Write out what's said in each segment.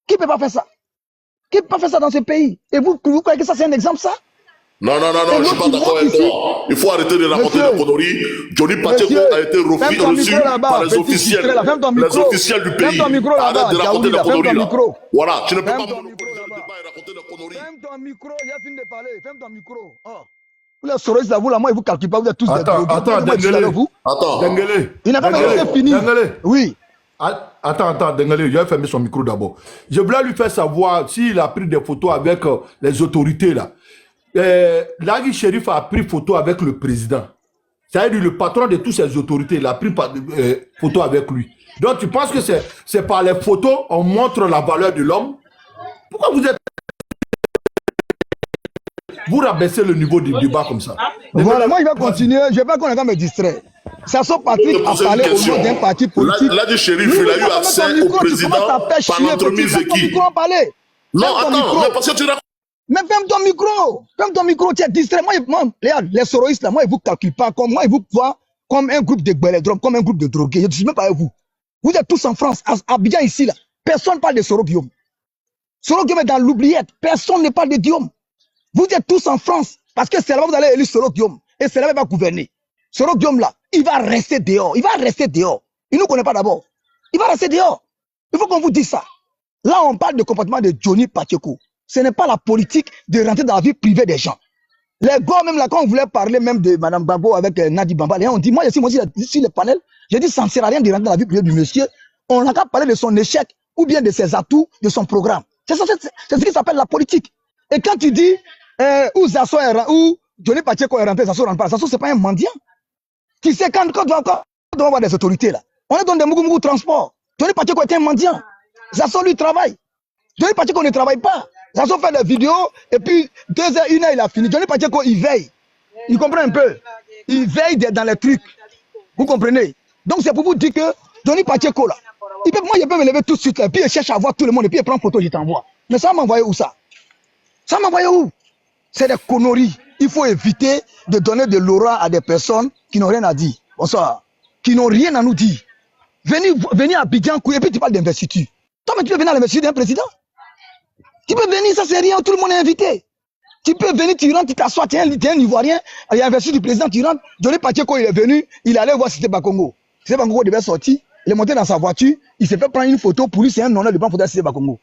Qui ne peut pas faire ça? Qui ne peut pas faire ça dans ce pays? Et vous croyez que ça, c'est un exemple, ça? Non, je ne suis pas d'accord avec toi. Il faut arrêter de raconter des conneries. Johnny Pacheco a été reçu par les officiels du pays. Arrête de raconter des conneries là. Voilà, tu ne peux pas monopoliser le débat et raconter des conneries. Ferme ton micro, j'ai fini de parler. Ferme ton micro. Vous les Soros, là, vous, là, moi, vous ne calculez pas, vous êtes tous des drogués. Attends, Dengele. Il n'a pas même fini. Oui. Attends, Dengele, il a fermé son micro d'abord. Je voulais lui faire savoir s'il a pris des photos avec les autorités là. Lagui Shérif a pris photo avec le président. C'est-à-dire le patron de toutes ces autorités, il a pris photo avec lui. Donc tu penses que c'est par les photos on montre la valeur de l'homme? Pourquoi vous rabaissez le niveau du débat comme ça? Voilà, moi il va continuer. Je ne veux pas qu'on me distrait. Sassou Patrick a parlé au nom d'un parti politique. Lagui Shérif, il a eu accès au président par l'entremise de qui? Non, attends, mais parce que tu racontes. Mais ferme ton micro, tu es distrait. Moi, les soroïstes là, moi, ils vous calculent pas comme moi, ils vous voient comme un groupe de bélédromes, comme un groupe de drogués. Je ne suis même pas avec vous. Vous êtes tous en France, à Abidjan ici là. Personne ne parle de Soro Guillaume. Soro Guillaume est dans l'oubliette. Personne ne parle de Guillaume. Vous êtes tous en France parce que c'est là-bas que vous allez élire Soro Guillaume et c'est là-bas qu'il va gouverner. Soro Guillaume là, il va rester dehors. Il va rester dehors. Il ne nous connaît pas d'abord. Il va rester dehors. Il faut qu'on vous dise ça. Là, on parle de comportement de Johnny Pacheco. Ce n'est pas la politique de rentrer dans la vie privée des gens. Les gars, même là, quand on voulait parler même de Mme Gbagbo avec Nadi Bamba, on dit, moi, je suis sur le panel, j'ai dit, ça ne sert à rien de rentrer dans la vie privée du monsieur. On n'a qu'à parler de son échec ou bien de ses atouts, de son programme. C'est ce qui s'appelle la politique. Et quand tu dis, où Zasso est rentré, où Johnny Pacheco est rentré, Zasso ne rentre pas. Zasso, ce n'est pas un mendiant. Tu sais, quand on doit avoir des autorités là, on est dans des mougou transport. Johnny Pacheco est un mendiant. Zasso, lui, travaille. Johnny Pacheco ne travaille pas. Zasso fait des vidéos et puis 2 heures, 1 heure, il a fini. Johnny Pacheco, il veille. Il comprend un peu. Il veille dans les trucs. Vous comprenez? Donc c'est pour vous dire que Johnny Pacheco, là, moi, il peut me lever tout de suite, là, puis il cherche à voir tout le monde, et puis il prend photo, je t'envoie. Mais ça m'a envoyé où ça? Ça m'a envoyé où? C'est des conneries. Il faut éviter de donner de l'aura à des personnes qui n'ont rien à dire. Bonsoir. Qui n'ont rien à nous dire. Venir à Abidjan, et puis tu parles d'investiture. Toi, mais tu peux venir à l'investiture d'un président? Tu peux venir, ça c'est rien, tout le monde est invité. Tu peux venir, tu rentres, tu t'assois, tu es un Ivoirien, il y a un verset du président, tu rentres. Johnny Pacheco, il est venu, il allait voir Cité Bakongo. Cité Bakongo devait sortir, il est monté dans sa voiture, il s'est fait prendre une photo, pour lui c'est un honneur de prendre photo à Cité Bakongo.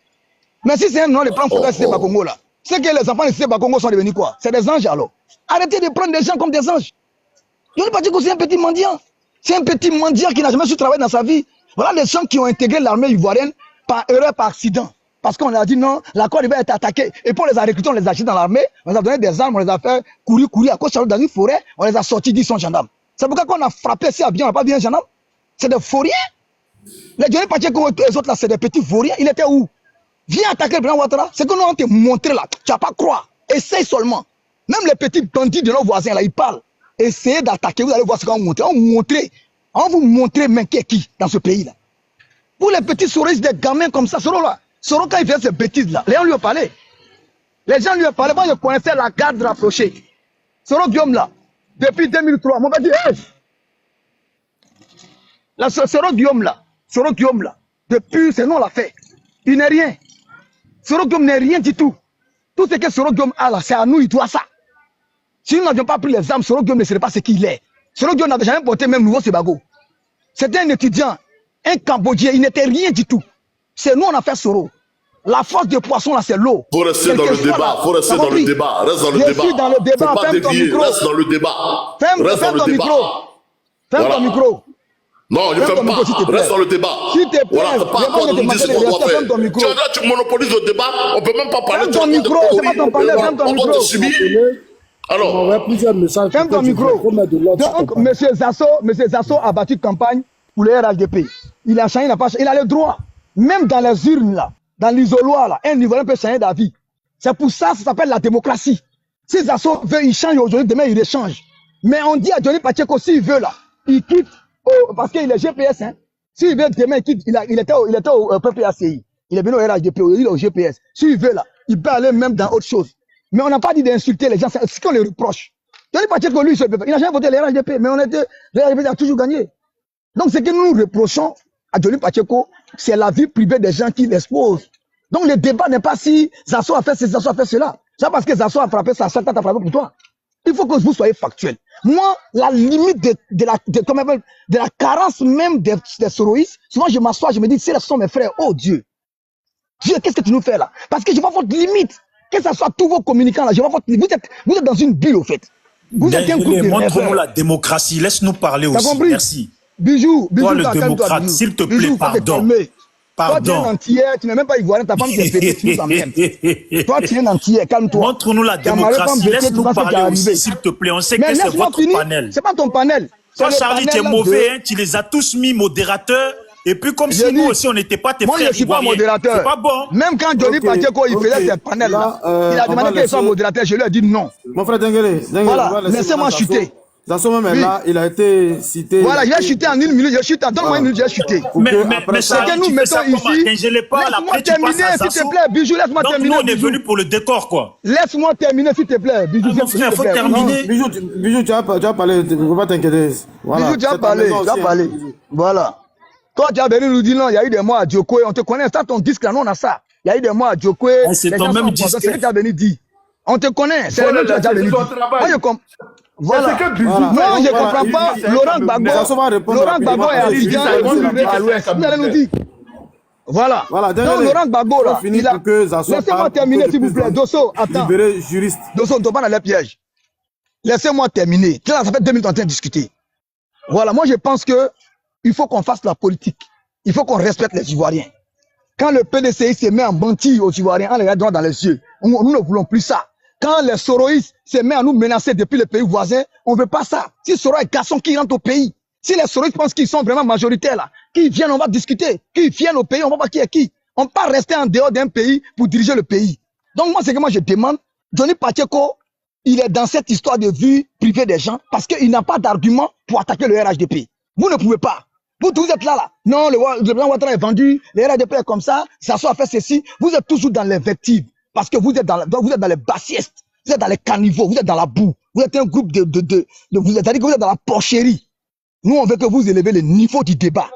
Mais si c'est un honneur de prendre photo à Cité Bakongo là, c'est que les enfants de Cité Bakongo sont devenus quoi? C'est des anges alors. Arrêtez de prendre des gens comme des anges. Johnny Pacheco c'est un petit mendiant. C'est un petit mendiant qui n'a jamais su travailler dans sa vie. Voilà les gens qui ont intégré l'armée ivoirienne par erreur, par accident. Parce qu'on a dit non, la Côte d'Ivoire est attaquée. Et pour les a recrutés, on les a achetés dans l'armée, on les a donné des armes, on les a fait courir à cause de dans une forêt, on les a sortis 10 gendarmes. C'est pourquoi quand on a frappé si à bien, on n'a pas vu un gendarme. C'est des vauriens. Les Johnny Pacheco, les autres là, c'est des petits vauriens. Il était où? Viens attaquer le président Ouattara. C'est que nous on te montré là. Tu vas pas croire. Essaye seulement. Même les petits bandits de nos voisins là, ils parlent. Essayez d'attaquer, vous allez voir ce qu'on montre. On va vous montrer mais qui dans ce pays là. Pour les petits souris des gamins comme ça, Soro là. Soro, quand il fait ces bêtises-là, les gens lui ont parlé. Les gens lui ont parlé. Moi, je connaissais la garde rapprochée. Soro Guillaume, là, depuis 2003, moi, je dis, hey! Là, Soro Guillaume, là, depuis, c'est nous, on l'a fait. Il n'est rien. Soro Guillaume n'est rien du tout. Tout ce que Soro Guillaume a là, c'est à nous, il doit ça. Si nous n'avions pas pris les armes, Soro Guillaume ne serait pas ce qu'il est. Soro Guillaume n'avait jamais porté même nouveau Sebago. C'était un étudiant, un Cambodgien, il n'était rien du tout. C'est nous, on a fait Soro. La force de poisson, là, c'est l'eau. Faut rester dans le débat. Faut rester dans le débat. Reste dans le débat. Je suis dans le débat. Faut pas dévier. Reste dans le débat. Ferme ton micro. Ferme ton micro. Non, je ne ferme pas. Reste dans le débat. S'il te plaît. Voilà, c'est pas à toi de nous dire ce qu'on doit faire. Tu monopolises le débat. On ne peut même pas parler de ton micro. C'est pas ton palais. Ferme ton micro. Alors. Ferme ton micro. Donc, M. Zasso a battu campagne pour le RHDP. Il a changé, il a le droit. Même dans les urnes là, dans l'isoloir là, un Ivoirien peut changer d'avis. C'est pour ça que ça s'appelle la démocratie. Si Zasso veut, il change aujourd'hui, demain il échange. Mais on dit à Johnny Pacheco, s'il veut là, il quitte, parce qu'il est GPS, hein. S'il veut demain, il quitte, il était au PPACI. Il est venu au RHDP, il est au GPS. S'il veut là, il peut aller même dans autre chose. Mais on n'a pas dit d'insulter les gens, c'est ce qu'on les reproche. Johnny Pacheco, lui, il n'a jamais voté le RHDP, mais le RHDP a toujours gagné. Donc ce que nous reprochons à Johnny Pacheco, c'est la vie privée des gens qui l'exposent. Donc le débat n'est pas si Zasso a fait ceci, Zasso a fait cela. C'est pas parce que Zasso a frappé sa soeur, t'as frappé pour toi. Il faut que vous soyez factuel. Moi, la limite de la carence même des soroïstes, souvent je m'assois, je me dis, ce sont mes frères, oh Dieu. Dieu, qu'est-ce que tu nous fais là? Parce que je vois votre limite. Que ce soit tous vos communicants là, je vois votre limite. Vous êtes dans une bulle au fait. Vous êtes un groupe de montre-nous la démocratie, laisse-nous parler aussi. Compris? Merci. Bijou, toi le démocrate, s'il te plaît, pardon. Toi, tu es un entier, tu n'es même pas ivoirien, ta femme qui est pétée, tu nous emmènes. Toi, tu es un entier, calme-toi. Montre-nous la démocratie, laisse-nous parler aussi, s'il te plaît. On sait que c'est votre panel. C'est pas ton panel. Toi, Charlie, tu es mauvais, hein, tu les as tous mis modérateurs. Et puis, comme si nous aussi, on n'était pas tes frères ivoiriens. Moi, je suis pas modérateur. C'est pas bon. Même quand Johnny Pacheco, il faisait ses panels là, il a demandé qu'il soit modérateur, je lui ai dit non. Mon frère Denguele, voilà, laissez-moi chuter. Zasso même là, il a été cité. Voilà, il a chuté en 1 minute, je chute, donne-moi 1 minute, j'ai chuté. Mais ce que nous mettons ici, laisse-moi terminer, s'il te plaît, Bijou, laisse-moi terminer. Donc nous, on est venus pour le décor, quoi. Laisse-moi terminer, s'il te plaît, Bijou. Mon frère, il faut terminer. Bijou, tu as parlé, tu ne faut pas t'inquiéter. Bijou, tu as parlé, voilà. Toi, tu as venu nous dire non, il y a eu des mots à Djoko, on te connaît, ça ton disque là, nous on a ça. Il y a eu des mots à Djoko. C'est ton même disque. C'est ce que tu as venu dire. On te connaît, c'est le même que tu as venu dire. Moi, je comprends. Voilà. Non, je ne comprends pas. Laurent Gbagbo est Abidjan, à l'ouest. Vous allez nous dire. Voilà. Donc, Laurent Gbagbo, là, il a. Laissez-moi terminer, s'il vous plaît. Dosso, attends. Dosso, on ne tombe pas dans les pièges. Laissez-moi terminer. Ça fait 2 minutes en train de discuter. Voilà, moi, je pense que il faut qu'on fasse la politique. Il faut qu'on respecte les Ivoiriens. Quand le PDCI se met à mentir aux Ivoiriens en les regardant dans les yeux, nous ne voulons plus ça. Quand les soroïstes se mettent à nous menacer depuis les pays voisins, on ne veut pas ça. Si Soro est garçon qui rentre au pays, si les soroïstes pensent qu'ils sont vraiment majoritaires là, qu'ils viennent, on va discuter. Qu'ils viennent au pays, on va voir qui est qui. On ne peut pas rester en dehors d'un pays pour diriger le pays. Donc moi, c'est que moi je demande, Johnny Pacheco, il est dans cette histoire de vie privée des gens parce qu'il n'a pas d'argument pour attaquer le RHDP. Vous ne pouvez pas. Vous êtes là. Non, le président Ouattara est vendu, le RHDP est comme ça, Zasso a fait ceci. Vous êtes toujours dans l'invective. Parce que vous êtes dans les bassiestes, vous êtes dans les caniveaux, vous êtes dans la boue, vous êtes un groupe c'est-à-dire que vous êtes dans la porcherie. Nous, on veut que vous élevez le niveau du débat.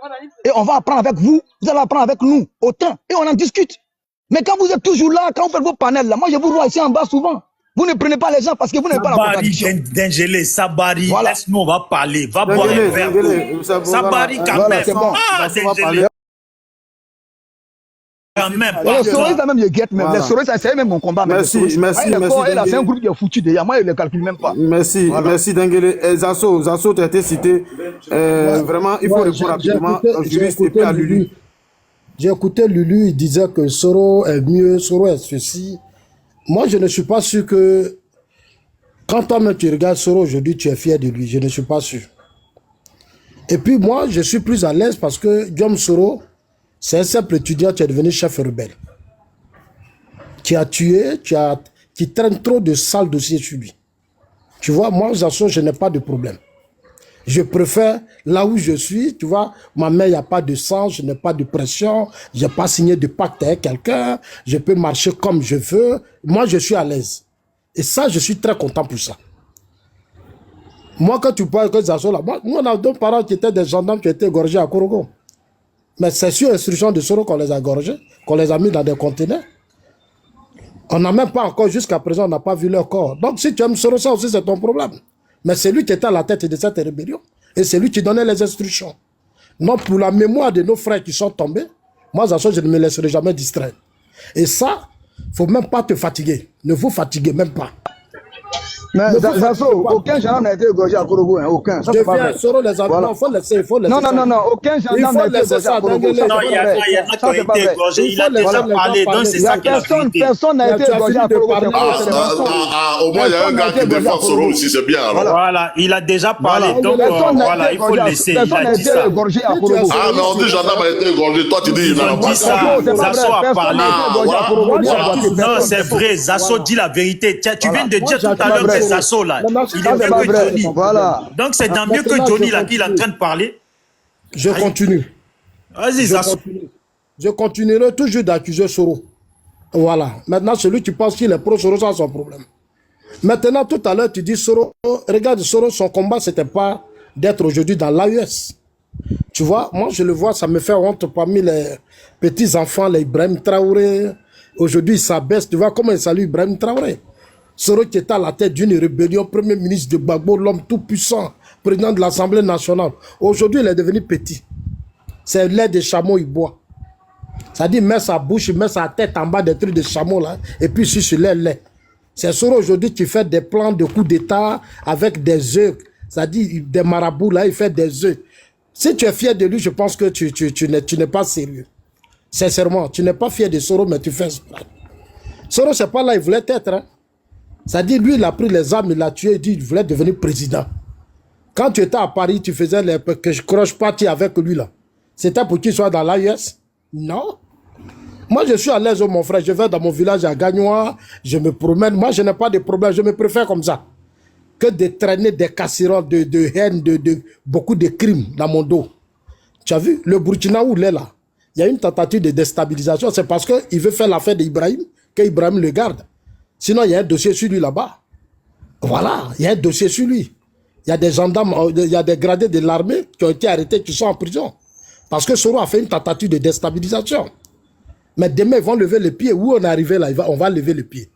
Et on va apprendre avec vous, vous allez apprendre avec nous, autant, et on en discute. Mais quand vous êtes toujours là, quand vous faites vos panels là, moi je vous vois ici en bas souvent. Vous ne prenez pas les gens parce que vous n'avez pas la contradiction. Sabari, voilà. Laisse-nous, on va parler, va boire un verre. Sabari quand même. Bon. Ah, Dengele. Les soroïstes même, ils guettent même. Les soroïstes, c'est même mon combat. Merci. C'est un groupe qui est foutu déjà. Moi, je ne le calcule même pas. Merci Denguele. Zasso, tu as été cité. Vraiment, il faut répondre rapidement au juriste et puis à Lulu. J'ai écouté Lulu, il disait que Soro est mieux, Soro est ceci. Moi, je ne suis pas sûr que quand toi-même tu regardes Soro aujourd'hui, tu es fier de lui. Je ne suis pas sûr. Et puis moi, je suis plus à l'aise parce que Guillaume Soro, c'est un simple étudiant qui est devenu chef rebelle. Qui a tué, qui traîne trop de sales dossiers sur lui. Tu vois, moi, Zasso, je n'ai pas de problème. Je préfère, là où je suis, tu vois, ma main, il n'y a pas de sang, je n'ai pas de pression, je n'ai pas signé de pacte avec quelqu'un, je peux marcher comme je veux. Moi, je suis à l'aise. Et ça, je suis très content pour ça. Moi, quand tu parles que Zasso, là, moi, on a 2 parents qui étaient des gendarmes qui étaient égorgés à Korogo. Mais c'est sur instruction de Soro qu'on les a égorgés, qu'on les a mis dans des conteneurs. On n'a même pas encore, jusqu'à présent, on n'a pas vu leur corps. Donc, si tu aimes Soro, ça aussi, c'est ton problème. Mais c'est lui qui était à la tête de cette rébellion. Et c'est lui qui donnait les instructions. Non, pour la mémoire de nos frères qui sont tombés, moi, Zasso, je ne me laisserai jamais distraire. Et ça, il ne faut même pas te fatiguer. Ne vous fatiguez même pas. Mais Zasso, aucun gendarme n'a été égorgé à Korogo, hein, aucun. Ça, Soro les a... voilà. Non, il faut laisser, Non, aucun gendarme n'a été égorgé à Korogo. Non, il y en a qui ont été égorgés, il a déjà parlé, donc c'est ça qui a vérité. Personne n'a été égorgé à Korogo. Au moins, il y a un gars qui défend Soro aussi, c'est bien. Voilà, il a déjà parlé, donc voilà, il faut le laisser, il a dit ça. Ah, mais on dit gendarme a été égorgé, toi tu dis il n'a pas ça. Zasso a parlé. Non, c'est vrai, Zasso dit la vérité. Tu viens de dire tout à l'heure que Zasso là, il est mieux que Johnny. Voilà. Donc c'est dans mieux que Johnny là qu'il est en train de parler. Je continue. Vas-y, Zasso. Je continuerai toujours d'accuser Soro. Voilà. Maintenant, celui qui pense qu'il est pro-Soro, ça, c'est son problème. Maintenant, tout à l'heure, tu dis Soro, regarde Soro, son combat, c'était pas d'être aujourd'hui dans l'AES. Tu vois, moi je le vois, ça me fait honte parmi les petits-enfants, les Ibrahim Traoré. Aujourd'hui, il s'abaisse. Tu vois comment il salue Ibrahim Traoré. Soro qui est à la tête d'une rébellion, premier ministre de Gbagbo, l'homme tout puissant, président de l'Assemblée nationale. Aujourd'hui, il est devenu petit. C'est lait de chameau, il boit. Ça dit, il met sa bouche, il met sa tête en bas des trucs de chameau là, et puis sur le lait. C'est Soro aujourd'hui qui fait des plans de coup d'État avec des œufs. Ça dit, des marabouts là, il fait des œufs. Si tu es fier de lui, je pense que tu n'es pas sérieux. Sincèrement, tu n'es pas fier de Soro, mais tu fais exprès. Soro, c'est pas là, il voulait être. Hein. Ça dit, lui, il a pris les armes, il l'a tué, il dit, il voulait devenir président. Quand tu étais à Paris, tu faisais les croche party avec lui là. C'était pour qu'il soit dans l'AIS? Non. Moi, je suis à l'aise, mon frère. Je vais dans mon village à Gagnois, je me promène. Moi, je n'ai pas de problème, je me préfère comme ça. Que de traîner des casseroles, de haine, de beaucoup de crimes dans mon dos. Tu as vu, le Burkina où il est là, il y a une tentative de déstabilisation. C'est parce qu'il veut faire l'affaire d'Ibrahim qu'Ibrahim le garde. Sinon, il y a un dossier sur lui là-bas. Voilà, il y a un dossier sur lui. Il y a des gendarmes, il y a des gradés de l'armée qui ont été arrêtés, qui sont en prison. Parce que Soro a fait une tentative de déstabilisation. Mais demain, ils vont lever les pieds. Où on est arrivé là, on va lever les pieds.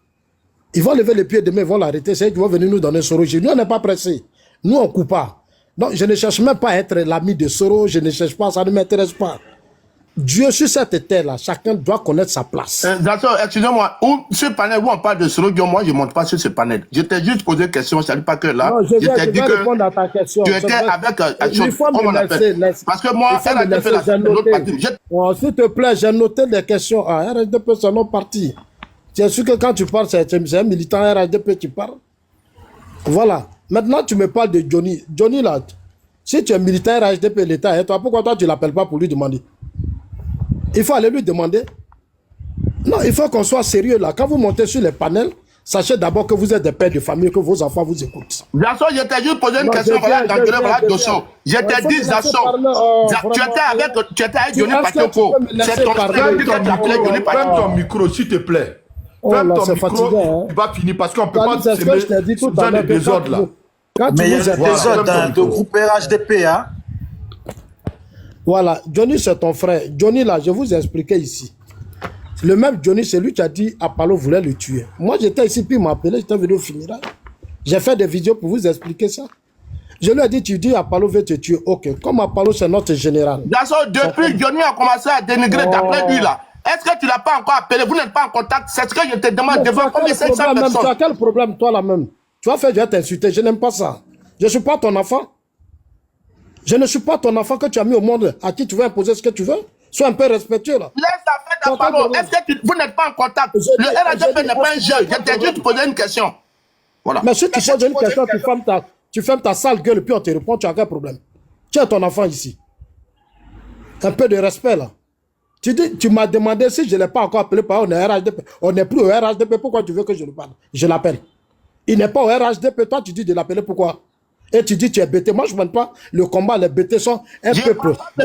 Ils vont lever les pieds, demain, ils vont l'arrêter. C'est eux qui vont venir nous donner Soro. Nous, on n'est pas pressés. Nous, on ne coupe pas. Donc, je ne cherche même pas à être l'ami de Soro. Je ne cherche pas, ça ne m'intéresse pas. Dieu, sur cette terre-là, chacun doit connaître sa place. D'accord, excusez-moi. Ce panel où on parle de Soro, moi, je ne monte pas sur ce panel. Je t'ai juste posé une question, je ne savais pas que là. Non, je vais répondre à ta question. Tu étais avec... Il faut me laisser. Parce que moi, elle a fait l'autre partie. Oh, s'il te plaît, j'ai noté des questions. Ah, RHDP, c'est un autre parti. Tu es sûr que quand tu parles, c'est un militant RHDP, tu parles. Voilà. Maintenant, tu me parles de Johnny. Johnny, là, si tu es militant RHDP, l'État est toi, pourquoi toi, tu ne l'appelles pas pour lui demander? Il faut aller lui demander. Non, il faut qu'on soit sérieux là. Quand vous montez sur les panels, sachez d'abord que vous êtes des pères de famille, que vos enfants vous écoutent. Zasson, je t'ai juste posé une question. Voilà, Dosso. Je t'ai dit, Zasson. Tu étais avec Johnny Patioko. C'est ton frère qui t'a appelé Johnny Patioko. Ferme ton micro, s'il te plaît. Ferme ton micro, tu vas finir parce qu'on ne peut pas se dans les désordres là. Mais il y a des désordres de groupe RHDP, hein. Voilà, Johnny c'est ton frère. Johnny là, je vous ai expliqué ici. Le même Johnny, c'est lui qui a dit Apollo voulait le tuer. Moi j'étais ici, puis il m'a appelé, j'étais venu au funérail. J'ai fait des vidéos pour vous expliquer ça. Je lui ai dit, tu dis Apollo veut te tuer. Ok, comme Apollo c'est notre général. Depuis Johnny a commencé à dénigrer d'après lui là. Est-ce que tu l'as pas encore appelé? Vous n'êtes pas en contact? C'est ce que je te demande devant combien 500 personnes. Tu as quel problème toi là même? Tu vas faire, je vais t'insulter, je n'aime pas ça. Je ne suis pas ton enfant. Je ne suis pas ton enfant que tu as mis au monde à qui tu veux imposer ce que tu veux. Sois un peu respectueux là. Laisse la fête d'Apollo. Est-ce que vous n'êtes pas en contact? Le RHDP n'est pas un jeu. Je t'ai juste posé une question. Voilà. Mais si tu poses une question, tu fermes ta sale gueule et puis on te répond, tu as quel problème? Tu as ton enfant ici. Un peu de respect là. Tu m'as demandé si je ne l'ai pas encore appelé par on est RHDP. On n'est plus au RHDP. Pourquoi tu veux que je le parle? Je l'appelle. Il n'est pas au RHDP. Toi, tu dis de l'appeler. Pourquoi? Et tu dis tu es bêté. Moi, je ne demande pas le combat. Les bêtés sont un peu peu. Il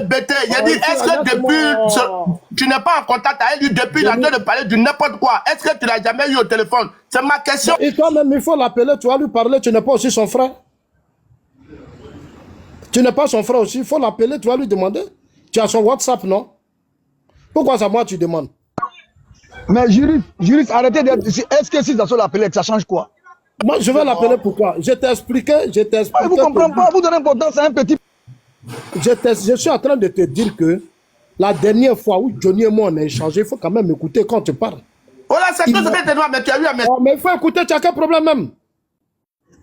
a dit, est-ce que depuis... Tu n'es pas en contact avec lui depuis il a de parler de n'importe quoi. Est-ce que tu l'as jamais eu au téléphone? C'est ma question. Et toi-même, il faut l'appeler. Tu vas lui parler. Tu n'es pas aussi son frère. Tu n'es pas son frère aussi. Il faut l'appeler. Tu vas lui demander. Tu as son WhatsApp, non? Pourquoi ça, moi, tu demandes? Mais juriste, arrêtez d'être... Est-ce que si Zasson l'appelait, ça change quoi? Moi, je vais l'appeler pourquoi? Je t'ai expliqué. Vous ne comprenez pas, vous donnez importance à un petit... Je suis en train de te dire que la dernière fois où Johnny et moi on a échangé, il faut quand même écouter quand tu parles. Voilà, c'est tout ce que tu dois, mais tu as eu à mettre. Mais il faut écouter, tu as quel problème même?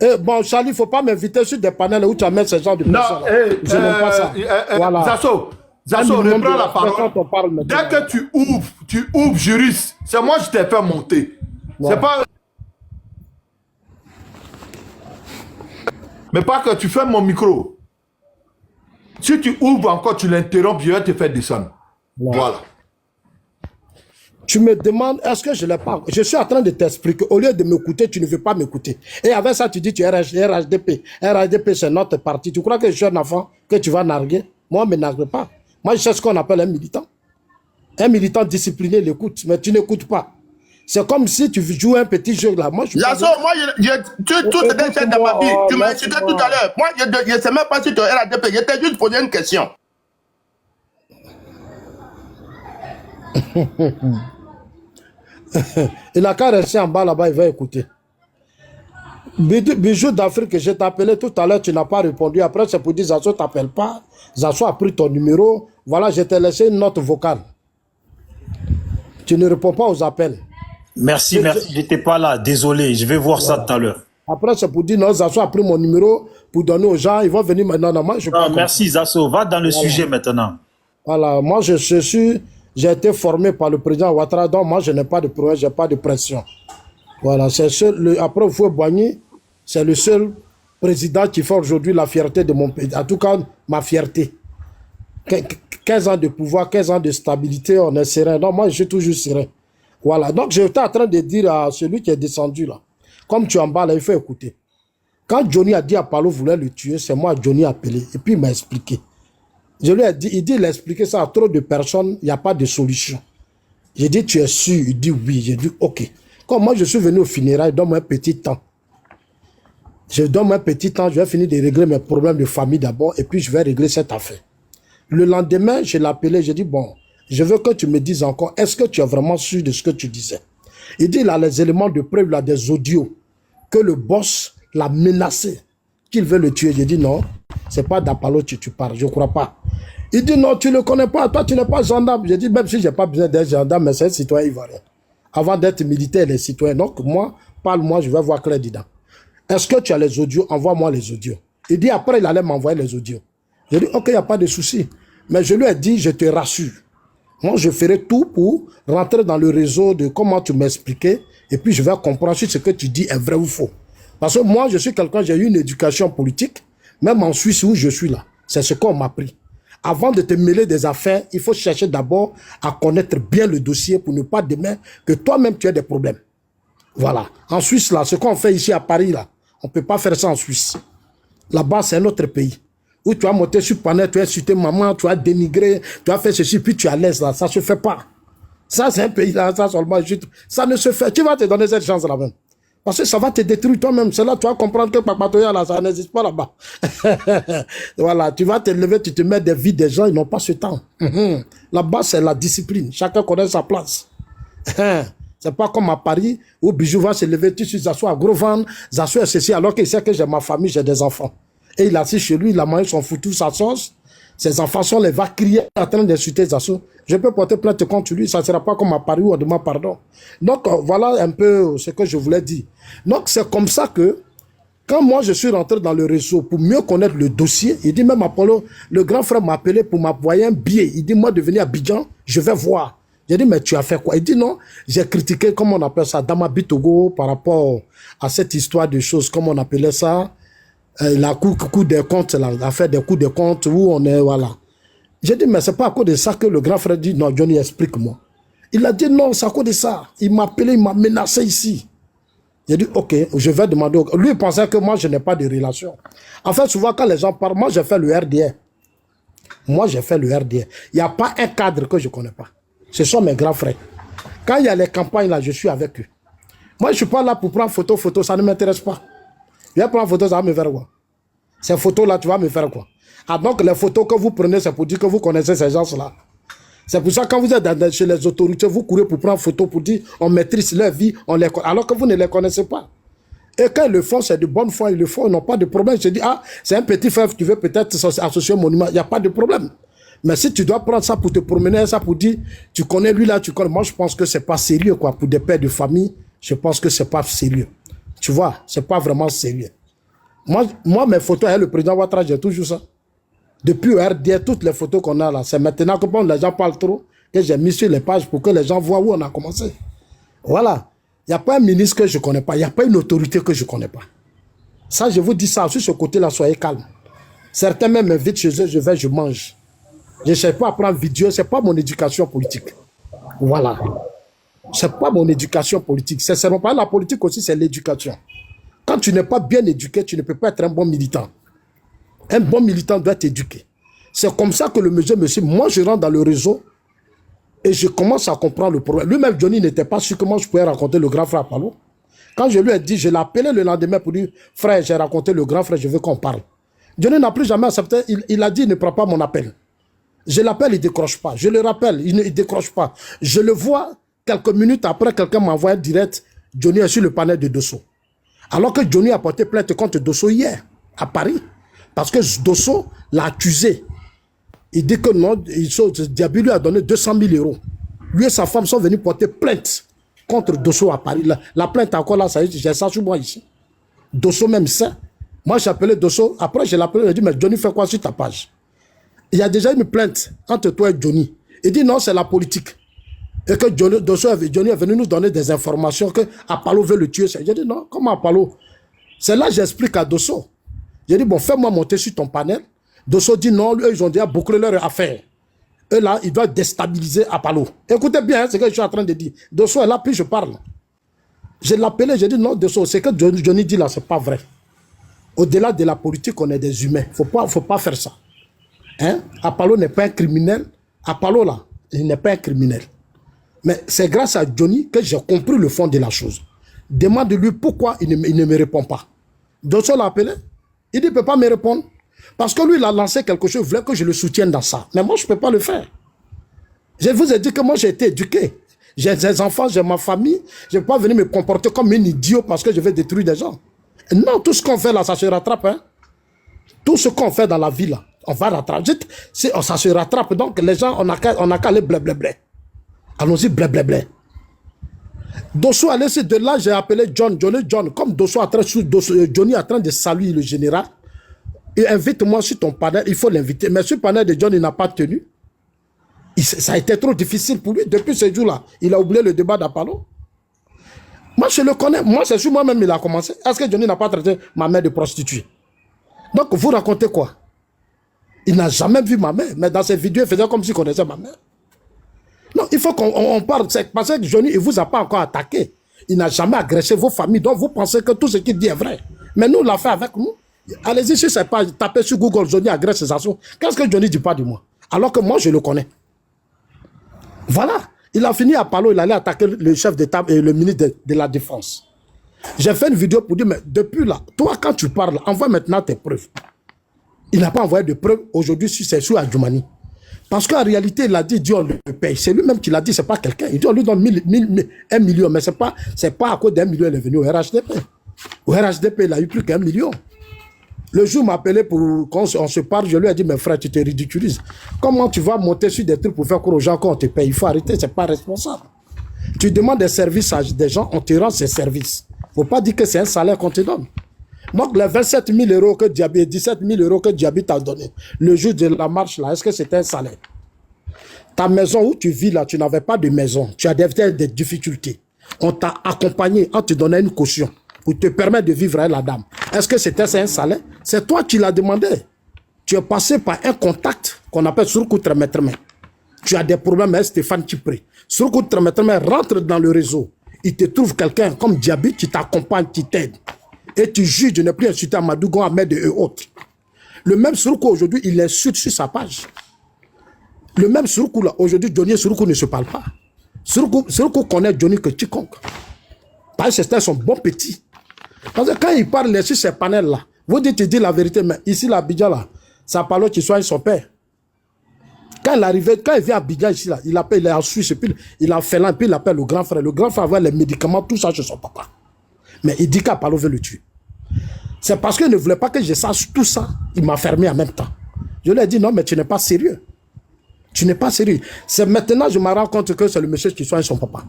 Et bon, Charlie, il ne faut pas m'inviter sur des panels où tu amènes ce genre de personnes. Non, je n'aime pas ça. Voilà. Zasson, reprends la parole. Dès que tu ouvres juriste, c'est moi qui t'ai fait monter. Ouais. C'est pas... Mais pas que tu fermes mon micro. Si tu ouvres encore, tu l'interromps, je vais te faire descendre. Ouais. Voilà. Tu me demandes, est-ce que je l'ai pas? Je suis en train de t'expliquer. Au lieu de m'écouter, tu ne veux pas m'écouter. Et avec ça, tu dis, tu es RHDP. RHDP, c'est notre parti. Tu crois que je suis un enfant que tu vas narguer? Moi, je ne me nargue pas. Moi, je sais ce qu'on appelle un militant. Un militant discipliné l'écoute, mais tu n'écoutes pas. C'est comme si tu joues un petit jeu là. Moi, je tout ce que j'ai dans ma vie, tu m'as insulté tout à l'heure. Moi, je ne sais même pas si tu es RHDP. Je t'ai juste posé une question. Il n'a qu'à rester en bas là-bas, il va écouter. Bijou d'Afrique, je t'ai appelé tout à l'heure, tu n'as pas répondu. Après, c'est pour dire, Zazo ne t'appelle pas. Zazo a pris ton numéro. Voilà, je t'ai laissé une note vocale. Tu ne réponds pas aux appels. Merci, merci, je n'étais pas là. Désolé, je vais voir ça tout à l'heure. Après, c'est pour dire, non, Zazo a pris mon numéro pour donner aux gens. Ils vont venir maintenant. Non, moi, je non, merci, Zazo. Va dans le sujet maintenant. Voilà, moi, j'ai été formé par le président Ouattara. Donc, moi, je n'ai pas de problème, je n'ai pas de pression. Voilà, c'est seul. Après, Foué-Boigny, c'est le seul président qui fait aujourd'hui la fierté de mon pays. En tout cas, ma fierté. 15 ans de pouvoir, 15 ans de stabilité, on est serein. Non, moi, je suis toujours serein. Voilà. Donc, j'étais en train de dire à celui qui est descendu là, comme tu en bas là, il faut écouter. Quand Johnny a dit à Palo voulait le tuer, c'est moi, Johnny a appelé. Et puis, il m'a expliqué. Je lui ai dit, il a expliqué ça à trop de personnes, il n'y a pas de solution. J'ai dit, tu es sûr? Il dit oui. J'ai dit, ok. Comme moi, je suis venu au funérailles, donne-moi un petit temps. Je donne un petit temps, je vais finir de régler mes problèmes de famille d'abord, et puis je vais régler cette affaire. Le lendemain, je l'ai appelé, j'ai dit, bon, je veux que tu me dises encore, est-ce que tu es vraiment sûr de ce que tu disais? Il dit, il a les éléments de preuve, il a des audios, que le boss l'a menacé, qu'il veut le tuer. J'ai dit, non, c'est pas d'Apollo que tu parles, je ne crois pas. Il dit, non, tu ne le connais pas, toi tu n'es pas gendarme. J'ai dit, même si je n'ai pas besoin d'être gendarme, mais c'est un citoyen ivoirien. Avant d'être militaire, les citoyens. Donc, moi, parle-moi, je vais voir clair dedans. Est-ce que tu as les audios? Envoie-moi les audios. Il dit, après, il allait m'envoyer les audios. J'ai dit, ok, il n'y a pas de souci. Mais je lui ai dit, je te rassure. Moi, je ferai tout pour rentrer dans le réseau de comment tu m'expliquais. Et puis, je vais comprendre si ce que tu dis est vrai ou faux. Parce que moi, je suis quelqu'un, j'ai eu une éducation politique. Même en Suisse où je suis là. C'est ce qu'on m'a appris. Avant de te mêler des affaires, il faut chercher d'abord à connaître bien le dossier pour ne pas demain que toi-même tu aies des problèmes. Voilà. En Suisse, là, ce qu'on fait ici à Paris, là, on ne peut pas faire ça en Suisse. Là-bas, c'est un autre pays. Où tu as monté sur panel, tu as insulté maman, tu as dénigré, tu as fait ceci, puis tu es à l'aise là. Ça ne se fait pas. Ça, c'est un pays là, ça seulement. Ça ne se fait. Tu vas te donner cette chance là-même. Parce que ça va te détruire toi-même. C'est là tu vas comprendre que Papatoya, là, ça n'existe pas là-bas. Voilà, tu vas te lever, tu te mets des vies des gens, ils n'ont pas ce temps. Là-bas, c'est la discipline. Chacun connaît sa place. C'est pas comme à Paris, où Bijou va se lever, tu suis Zasso à Grovan, Zasso est ceci, alors qu'il sait que j'ai ma famille, j'ai des enfants. Et il est assis chez lui, il a mangé son foutu, sa sauce. Ses enfants sont les va crier en train d'insulter Zasso. Je peux porter plainte contre lui, ça ne sera pas comme à Paris où on demande pardon. Donc, voilà un peu ce que je voulais dire. Donc, c'est comme ça que, quand moi je suis rentré dans le réseau pour mieux connaître le dossier, il dit même Apollo, le grand frère m'a appelé pour m'envoyer un billet. Il dit, moi, de venir à Abidjan, je vais voir. J'ai dit, mais tu as fait quoi? Il dit, non, j'ai critiqué, comme on appelle ça, Damabi Togo, par rapport à cette histoire de choses, comme on appelait ça, la coup des comptes, l'affaire des coups de comptes, où on est, voilà. J'ai dit, mais c'est pas à cause de ça que le grand frère dit, non, Johnny, explique-moi. Il a dit, non, c'est à cause de ça. Il m'a appelé, il m'a menacé ici. J'ai dit, ok, je vais demander. Lui, il pensait que moi, je n'ai pas de relation. En fait, souvent, quand les gens parlent, moi, j'ai fait le RDR. Moi, j'ai fait le RDR. Il n'y a pas un cadre que je ne connais pas. Ce sont mes grands frères. Quand il y a les campagnes, là, je suis avec eux. Moi, je ne suis pas là pour prendre photo, ça ne m'intéresse pas. Je vais prendre photo, ça va me faire quoi? Ces photos-là, tu vas me faire quoi? Ah, donc, les photos que vous prenez, c'est pour dire que vous connaissez ces gens-là. C'est pour ça que quand vous êtes chez les autorités, vous courez pour prendre photo pour dire on maîtrise leur vie, alors que vous ne les connaissez pas. Et quand ils le font, c'est de bonne foi, ils le font, ils n'ont pas de problème. Je dis, ah, c'est un petit frère qui veut peut-être s'associer au monument, il n'y a pas de problème. Mais si tu dois prendre ça pour te promener, ça pour dire, tu connais lui là, tu connais. Moi, je pense que c'est pas sérieux, quoi. Pour des pères de famille, je pense que c'est pas sérieux. Tu vois, c'est pas vraiment sérieux. Moi, mes photos, le président Ouattara, j'ai toujours ça. Depuis RDR, toutes les photos qu'on a là, c'est maintenant que les gens parlent trop, que j'ai mis sur les pages pour que les gens voient où on a commencé. Voilà. Il n'y a pas un ministre que je ne connais pas. Il n'y a pas une autorité que je ne connais pas. Ça, je vous dis ça. Sur ce côté-là, soyez calme. Certains même m'invitent chez eux, je vais, je mange. Je ne cherche pas à prendre vidéo. Ce n'est pas mon éducation politique. Voilà. Ce n'est pas mon éducation politique. C'est seulement pas la politique aussi, c'est l'éducation. Quand tu n'es pas bien éduqué, tu ne peux pas être un bon militant. Un bon militant doit être éduqué. C'est comme ça que le monsieur me dit, moi je rentre dans le réseau et je commence à comprendre le problème. Lui-même, Johnny, n'était pas sûr comment je pouvais raconter le grand frère Apollo. Quand je lui ai dit, je l'ai appelé le lendemain pour dire, frère, j'ai raconté le grand frère, je veux qu'on parle. Johnny n'a plus jamais accepté, il a dit, il ne prend pas mon appel. Je l'appelle, il ne décroche pas. Je le rappelle, il ne décroche pas. Je le vois quelques minutes après, quelqu'un m'envoie un direct. Johnny est sur le panel de Dosso. Alors que Johnny a porté plainte contre Dosso hier, à Paris. Parce que Dosso l'a accusé. Il dit que non, Diaby lui a donné 200 000 euros. Lui et sa femme sont venus porter plainte contre Dosso à Paris. La plainte encore là, j'ai ça sur moi ici. Dosso même ça. Moi j'ai appelé Dosso. Après je l'ai appelé, il a dit, mais Johnny fait quoi sur ta page? Il y a déjà une plainte entre toi et Johnny. Il dit non, c'est la politique. Et que Johnny est venu nous donner des informations que Apollo veut le tuer. J'ai dit non, comment Apollo? C'est là que j'explique à Dosso. J'ai dit bon, fais-moi monter sur ton panel. Dosso dit non, eux, ils ont déjà bouclé leur affaire. Eux là, ils doivent déstabiliser Apollo. Écoutez bien hein, ce que je suis en train de dire. Dosso est là, puis je parle. Je l'ai appelé, j'ai dit non, Dosso, ce que Johnny dit là, c'est pas vrai. Au-delà de la politique, on est des humains. Faut pas faire ça. Hein? Apollo n'est pas un criminel. Apollo là, il n'est pas un criminel. Mais c'est grâce à Johnny que j'ai compris le fond de la chose. Demande-lui pourquoi il ne me répond pas. Dosso l'a appelé. Il dit, il ne peut pas me répondre. Parce que lui, il a lancé quelque chose, il voulait que je le soutienne dans ça. Mais moi, je ne peux pas le faire. Je vous ai dit que moi, j'ai été éduqué. J'ai des enfants, j'ai ma famille. Je ne peux pas venir me comporter comme un idiot parce que je vais détruire des gens. Non, tout ce qu'on fait là, ça se rattrape. Hein? Tout ce qu'on fait dans la vie là, on va rattraper. Ça se rattrape. Donc, les gens, on n'a qu'à aller blé. Allons-y, blé. Dosso a laissé de là, j'ai appelé John. Comme Johnny est en train de saluer le général, il invite-moi sur ton panel, il faut l'inviter. Mais sur le panel de John, il n'a pas tenu. Ça a été trop difficile pour lui. Depuis ce jour-là, il a oublié le débat d'Apollo. Moi, je le connais. Moi, c'est sur moi-même il a commencé. Est-ce que Johnny n'a pas traité ma mère de prostituée? Donc, vous racontez quoi? Il n'a jamais vu ma mère. Mais dans ses vidéos, il faisait comme s'il connaissait ma mère. Non, il faut qu'on parle. Parce que Johnny, il ne vous a pas encore attaqué. Il n'a jamais agressé vos familles. Donc, vous pensez que tout ce qu'il dit est vrai. Mais nous, on l'a fait avec nous. Allez-y sur cette page, tapez sur Google, Johnny agresse ses assauts. Qu'est-ce que Johnny ne dit pas de moi? Alors que moi, je le connais. Voilà. Il a fini à Palo, il allait attaquer le chef d'État et le ministre de la Défense. J'ai fait une vidéo pour dire, mais depuis là, toi, quand tu parles, envoie maintenant tes preuves. Il n'a pas envoyé de preuves aujourd'hui sur ses sous à Djoumani. Parce qu'en réalité, il a dit, Dieu, on le paye. C'est lui-même qui l'a dit, ce n'est pas quelqu'un. Il dit, on lui donne 1 million, mais ce n'est pas à cause d'1 million qu'il est venu au RHDP. Au RHDP, il n'a eu plus qu'1 million. Le jour, il m'a appelé pour qu'on se parle, je lui ai dit, mais frère, tu te ridiculises. Comment tu vas monter sur des trucs pour faire croire aux gens qu'on te paye? Il faut arrêter, ce n'est pas responsable. Tu demandes des services à des gens, on te rend ces services. Il ne faut pas dire que c'est un salaire qu'on te donne. Donc, les 27 000 euros que Diaby, 17 000 euros que Diaby t'a donné, le jour de la marche, là, est-ce que c'était un salaire? Ta maison où tu vis, là, tu n'avais pas de maison. Tu as des difficultés. On t'a accompagné, on te donnait une caution pour te permettre de vivre avec la dame. Est-ce que c'était un salaire? C'est toi qui l'as demandé. Tu es passé par un contact qu'on appelle Surkou Tremetreme. Tu as des problèmes avec Stéphane Chipré. Surkou Tremetreme rentre dans le réseau. Il te trouve quelqu'un comme Diaby qui t'accompagne, qui t'aide. Et tu juges de ne plus insulter Amadou Ahmed et autres. Le même Surkou aujourd'hui, il insulte sur sa page. Le même Surkou là, aujourd'hui, Johnny et Surkou ne se parlent pas. Surkou connaît Johnny que quiconque. Parce que c'était son bon petit. Parce que quand il parle sur ces panels-là, vous dites, il dit la vérité, mais ici, là, Abidjan, là, ça parle qu'il soigne son père. Quand il vient à Abidjan, ici, là, il est en Suisse, puis il a fait là, puis il appelle le grand frère. Le grand frère avait les médicaments, tout ça chez son papa. Mais il dit qu'Apollo veut le tuer. C'est parce qu'il ne voulait pas que je sache tout ça. Il m'a fermé en même temps. Je lui ai dit, non, mais tu n'es pas sérieux. Tu n'es pas sérieux. C'est maintenant que je me rends compte que c'est le monsieur qui soigne son papa.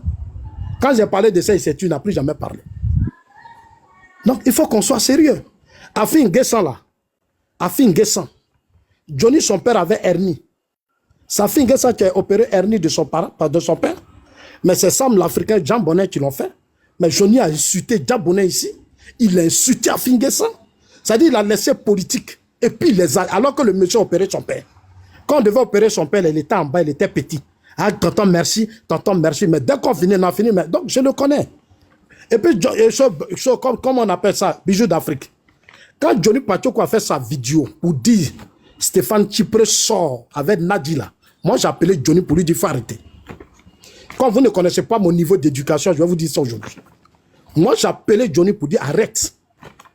Quand j'ai parlé de ça, il n'a plus jamais parlé. Donc, il faut qu'on soit sérieux. Afin Guessan, là. Afin Guessan. Johnny, son père, avait hernie. C'est Afin Guessan qui a opéré hernie de son père. Mais c'est Sam, l'Africain, Jean Bonnet, qui l'ont fait. Mais Johnny a insulté Jean Bonnet ici. Il a insulté Afin Guessan. C'est-à-dire qu'il a laissé politique. Et puis, alors que le monsieur a opéré son père. Quand on devait opérer son père, il était en bas, il était petit. Ah, tonton, merci. Mais dès qu'on finit, on a fini. Mais, donc, je le connais. Et puis, comme on appelle ça, bijou d'Afrique. Quand Johnny Pachoko a fait sa vidéo pour dire Stéphane Chipré sort avec Nadila, moi j'ai appelé Johnny pour lui dire faut arrêter. Quand vous ne connaissez pas mon niveau d'éducation, je vais vous dire ça aujourd'hui. Moi j'ai appelé Johnny pour dire arrête.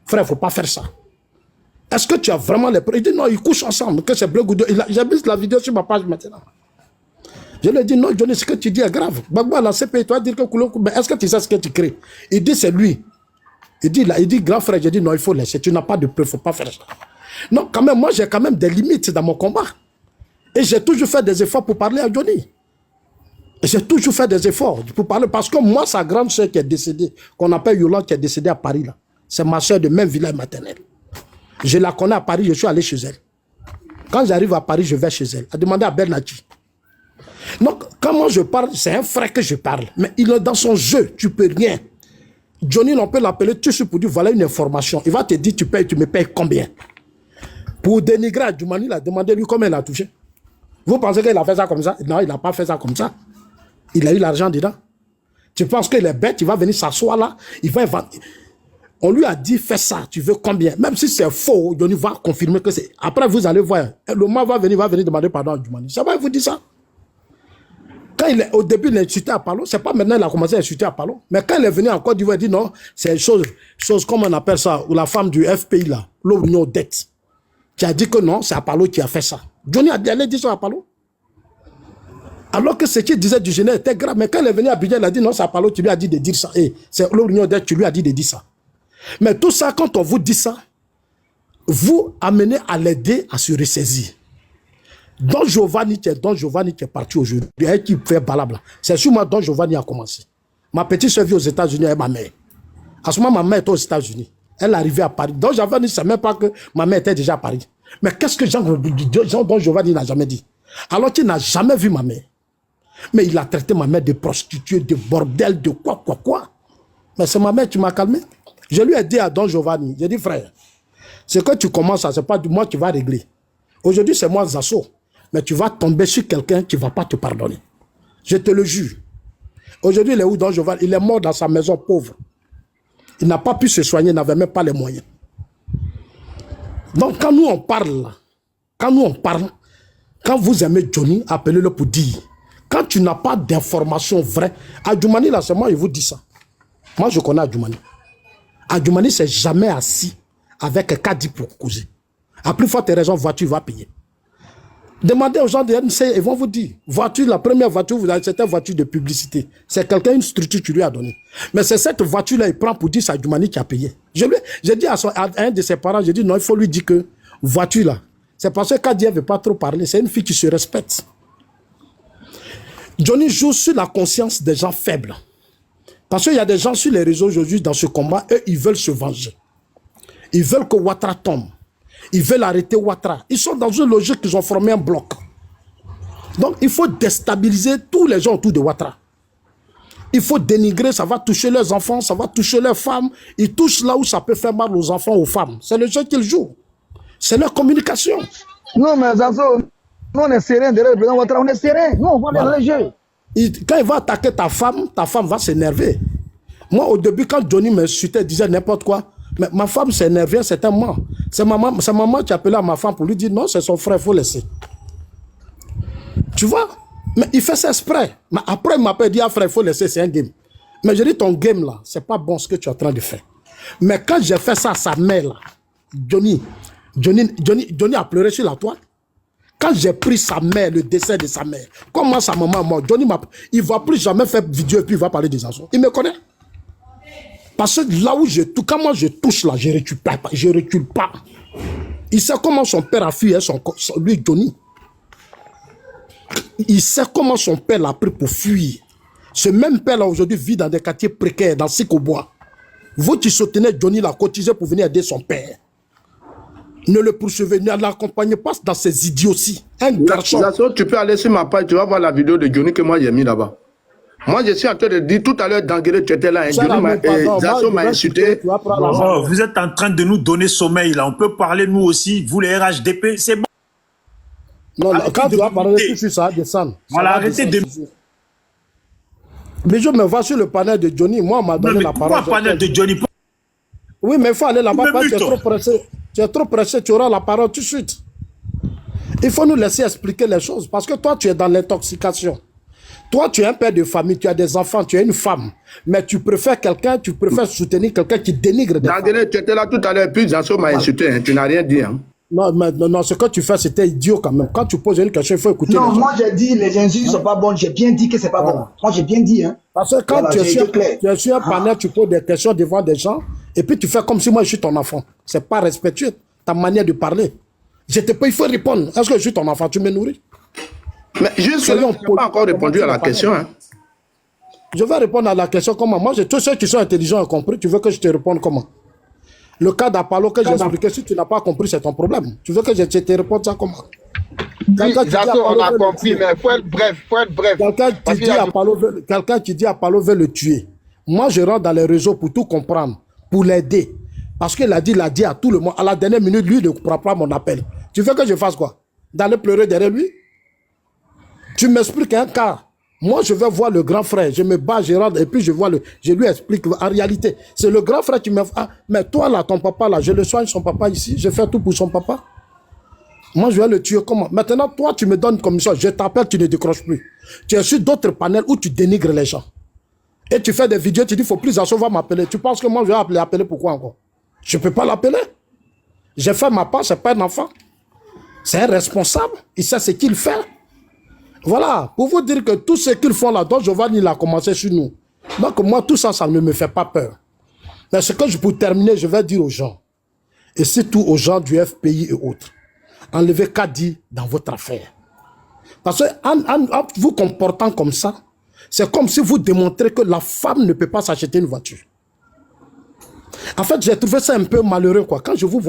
Frère, il ne faut pas faire ça. Est-ce que tu as vraiment les preuves? Il dit non, ils couchent ensemble, que c'est Blegoudou. J'ai mis la vidéo sur ma page maintenant. Je lui ai dit non, Johnny, ce que tu dis est grave. Bagba, la CPI, tu vas dire que mais est-ce que tu sais ce que tu crées? Il dit c'est lui. Il dit grand frère, j'ai dit non, il faut laisser. Tu n'as pas de preuve, il ne faut pas faire ça. Non, quand même, moi j'ai quand même des limites dans mon combat. Et j'ai toujours fait des efforts pour parler à Johnny. J'ai toujours fait des efforts pour parler. Parce que moi, sa grande soeur qui est décédée, qu'on appelle Yolande, qui est décédée à Paris, là, c'est ma soeur de même village maternel. Je la connais à Paris, je suis allé chez elle. Quand j'arrive à Paris, je vais chez elle. Elle demandait à Bernati. Donc, quand moi je parle, c'est un frère que je parle. Mais il est dans son jeu, tu peux rien. Johnny, on peut l'appeler tout de suite pour dire voilà une information. Il va te dire tu me payes combien. Pour dénigrer à Djoumani, il a demandé lui combien il a touché. Vous pensez qu'il a fait ça comme ça? Non, il n'a pas fait ça comme ça. Il a eu l'argent dedans. Tu penses qu'il est bête, il va venir s'asseoir là, il va inventer. On lui a dit fais ça, tu veux combien? Même si c'est faux, Johnny va confirmer que c'est. Après, vous allez voir, le mot va venir demander pardon à Djoumani. Ça va vous dire ça? Quand au début, il a insulté à Palo, c'est pas maintenant qu'il a commencé à insulter à Palo. Mais quand il est venu en Côte d'Ivoire, il dit non, c'est chose comme on appelle ça, ou la femme du FPI là, l'Union dette, qui a dit que non, c'est Apollo qui a fait ça. Johnny a dit ça à Apollo. Alors que ce qu'il disait du général était grave. Mais quand il est venu à Abidjan, il a dit non, c'est Apollo qui lui a dit de dire ça. Et c'est l'Union dette qui lui a dit de dire ça. Mais tout ça, quand on vous dit ça, vous amenez à l'aider à se ressaisir. Don Giovanni qui est parti aujourd'hui, et qui fait balabla. C'est sur moi Don Giovanni a commencé. Ma petite soeur vit aux États-Unis avec ma mère. À ce moment, ma mère était aux États-Unis. Elle est arrivée à Paris. Don Giovanni ne savait même pas que ma mère était déjà à Paris. Mais qu'est-ce que Don Giovanni n'a jamais dit? Alors qu'il n'a jamais vu ma mère. Mais il a traité ma mère de prostituée, de bordel, de quoi. Mais c'est ma mère qui m'a calmé. Je lui ai dit à Don Giovanni, j'ai dit frère, ce que tu commences à, c'est pas du moi qui va régler. Aujourd'hui, c'est moi Zasso. Mais tu vas tomber sur quelqu'un qui ne va pas te pardonner. Je te le jure. Aujourd'hui, il est où Don Giovanni? Il est mort dans sa maison pauvre. Il n'a pas pu se soigner, il n'avait même pas les moyens. Donc quand nous on parle, quand vous aimez Johnny, appelez-le pour dire. Quand tu n'as pas d'informations vraies, Adjoumani là, c'est moi, il vous dit ça. Moi, je connais Adjoumani. Adjoumani s'est jamais assis avec Kadi pour causer. À plus forte raison, voiture va payer. Demandez aux gens de NC, ils vont vous dire, voiture, la première voiture, c'était une voiture de publicité. C'est quelqu'un, une structure qui lui a donné. Mais c'est cette voiture-là, il prend pour dire c'est Adjoumani qui a payé. J'ai dit à un de ses parents, j'ai dit non, il faut lui dire que voiture là, c'est parce que Kadi ne veut pas trop parler, c'est une fille qui se respecte. Johnny joue sur la conscience des gens faibles. Parce qu'il y a des gens sur les réseaux aujourd'hui dans ce combat, eux, ils veulent se venger. Ils veulent que Ouattara tombe. Ils veulent arrêter Ouattara. Ils sont dans une logique, ils ont formé un bloc. Donc, il faut déstabiliser tous les gens autour de Ouattara. Il faut dénigrer, ça va toucher leurs enfants, ça va toucher leurs femmes. Ils touchent là où ça peut faire mal aux enfants, aux femmes. C'est le jeu qu'ils jouent. C'est leur communication. Non, mais Zazo, nous on est serein derrière le président Ouattara, on est serein. Nous, on va dans le jeu. Quand il va attaquer ta femme va s'énerver. Moi, au début, quand Johnny m'insultait, disait n'importe quoi, mais ma femme s'est énervée, c'était moi. C'est maman qui appelait à ma femme pour lui dire non, c'est son frère, il faut laisser. Tu vois? Mais il fait ça exprès. Mais après, il m'appelle, il dit ah frère, il faut laisser, c'est un game. Mais je dis ton game là, c'est pas bon ce que tu es en train de faire. Mais quand j'ai fait ça à sa mère là, Johnny a pleuré sur la toile. Quand j'ai pris sa mère, le décès de sa mère, comment sa maman est morte, Johnny il ne va plus jamais faire vidéo et puis il va parler des enfants. Il me connaît. Parce que là où quand moi je touche là, je ne recule pas. Il sait comment son père a fui, lui Johnny. Il sait comment son père l'a pris pour fuir. Ce même père là aujourd'hui vit dans des quartiers précaires, dans Sikobois. Vous qui soutenez Johnny l'a cotisé pour venir aider son père. Ne le poursuivez, ne l'accompagnez pas dans ces idioties. Un garçon. Tu peux aller sur ma page, tu vas voir la vidéo de Johnny que moi j'ai mis là-bas. Moi je suis en train de dire tout à l'heure d'engueuler, tu étais là. Zazo m'a insulté. Oh, vous êtes en train de nous donner sommeil là. On peut parler nous aussi. Vous les RHDP, c'est bon. Non, quand tu vas parler sur ça, descendre. Voilà, arrêtez de. Mais je me vois sur le panel de Johnny. Moi, on m'a donné la parole. Pourquoi panel de Johnny? Oui, mais il faut aller là-bas parce que tu es trop pressé. Tu es trop pressé, tu auras la parole tout de suite. Il faut nous laisser expliquer les choses. Parce que toi, tu es dans l'intoxication. Toi, tu es un père de famille, tu as des enfants, tu es une femme. Mais tu préfères soutenir quelqu'un qui dénigre des femmes. Tu étais là tout à l'heure, puis Zasso m'a insulté, hein, tu n'as rien dit. Hein. Non, ce que tu fais, c'était idiot quand même. Quand tu poses une question, il faut écouter. Non, moi j'ai dit les insultes ne sont pas bonnes. J'ai bien dit que c'est pas bon. Moi j'ai bien dit. Hein. Parce que quand tu es sur un panel, tu poses des questions devant des gens et puis tu fais comme si moi je suis ton enfant. C'est pas respectueux, ta manière de parler. Je te paye, il faut répondre. Est-ce que je suis ton enfant? Tu me nourris? Mais juste que tu n'as pas encore répondu à la question. Hein. Je vais répondre à la question comment? Moi, tous ceux qui sont intelligents ont compris. Tu veux que je te réponde comment? Le cas d'Apollo que j'ai expliqué, si tu n'as pas compris, c'est ton problème. Tu veux que je te réponde ça comment? Oui, on a compris, mais il faut être bref. Quelqu'un qui dit Apollo veut le tuer. Moi, je rentre dans les réseaux pour tout comprendre, pour l'aider. Parce qu'il a dit à tout le monde, à la dernière minute, lui, il ne prend pas mon appel. Tu veux que je fasse quoi? D'aller pleurer derrière lui? Tu m'expliques un cas. Moi, je vais voir le grand frère. Je me bats, je rentre, et puis je lui explique. En réalité, c'est le grand frère qui me... Ah, mais toi, là, ton papa, là, je le soigne, son papa ici. Je fais tout pour son papa. Moi, je vais le tuer comment? Maintenant, toi, tu me donnes comme ça. Je t'appelle, tu ne décroches plus. Tu es sur d'autres panels où tu dénigres les gens. Et tu fais des vidéos, tu dis, il ne faut plus Zasso va m'appeler. Tu penses que moi, je vais appeler pourquoi encore? Je ne peux pas l'appeler. J'ai fait ma part, ce n'est pas un enfant. C'est un responsable. Il sait ce qu'il fait. Voilà, pour vous dire que tout ce qu'ils font là, Don Giovanni, il a commencé sur nous. Donc moi, tout ça, ça ne me fait pas peur. Mais ce que pour terminer, je vais dire aux gens, et surtout aux gens du FPI et autres, enlevez Kadi dans votre affaire. Parce que en vous comportant comme ça, c'est comme si vous démontrez que la femme ne peut pas s'acheter une voiture. En fait, j'ai trouvé ça un peu malheureux, quoi. Quand je vous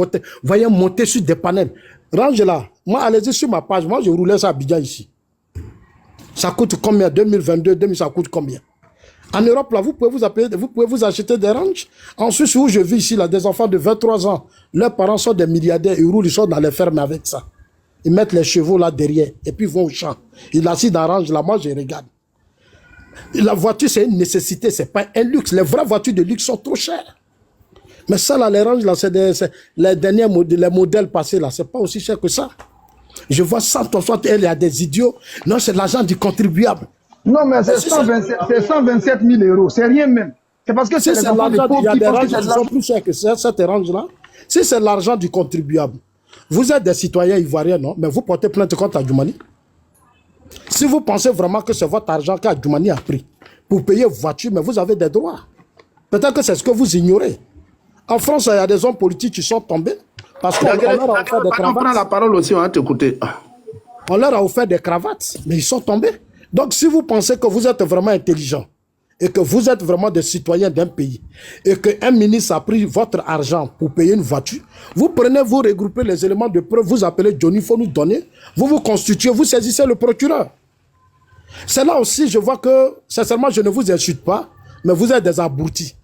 voyais monter sur des panels, range là, moi, allez-y sur ma page, moi, je roulais ça à Abidjan ici. Ça coûte combien? 2022, 2000, ça coûte combien? En Europe, là, vous pouvez vous acheter des ranges. En Suisse, où je vis ici, là, des enfants de 23 ans, leurs parents sont des milliardaires, ils roulent, ils sont dans les fermes avec ça. Ils mettent les chevaux là derrière, et puis ils vont au champ. Ils l'assis dans la range, là, moi, je regarde. La voiture, c'est une nécessité, c'est pas un luxe. Les vraies voitures de luxe sont trop chères. Mais ça, là, les ranges, là, c'est les derniers les modèles passés, là, c'est pas aussi cher que ça. Je vois 160, il y a des idiots. Non, c'est l'argent du contribuable. Non, mais c'est 127 000 euros. C'est rien même. C'est parce que c'est l'argent des pauvres. Il y a des ranges qui sont plus chers que cette range-là. Si c'est l'argent du contribuable, vous êtes des citoyens ivoiriens, non? Mais vous portez plainte contre Adjoumani. Si vous pensez vraiment que c'est votre argent qu'Adjoumani a pris pour payer vos voitures, mais vous avez des droits. Peut-être que c'est ce que vous ignorez. En France, il y a des hommes politiques qui sont tombés. Parce qu'on leur a offert des cravates. On prend la parole aussi, on va t'écouter. On leur a offert des cravates, mais ils sont tombés. Donc, si vous pensez que vous êtes vraiment intelligent et que vous êtes vraiment des citoyens d'un pays et qu'un ministre a pris votre argent pour payer une voiture, vous prenez, vous regroupez les éléments de preuve, vous appelez Johnny, il faut nous donner, vous vous constituez, vous saisissez le procureur. C'est là aussi, je vois que, sincèrement, je ne vous insulte pas, mais vous êtes des abrutis.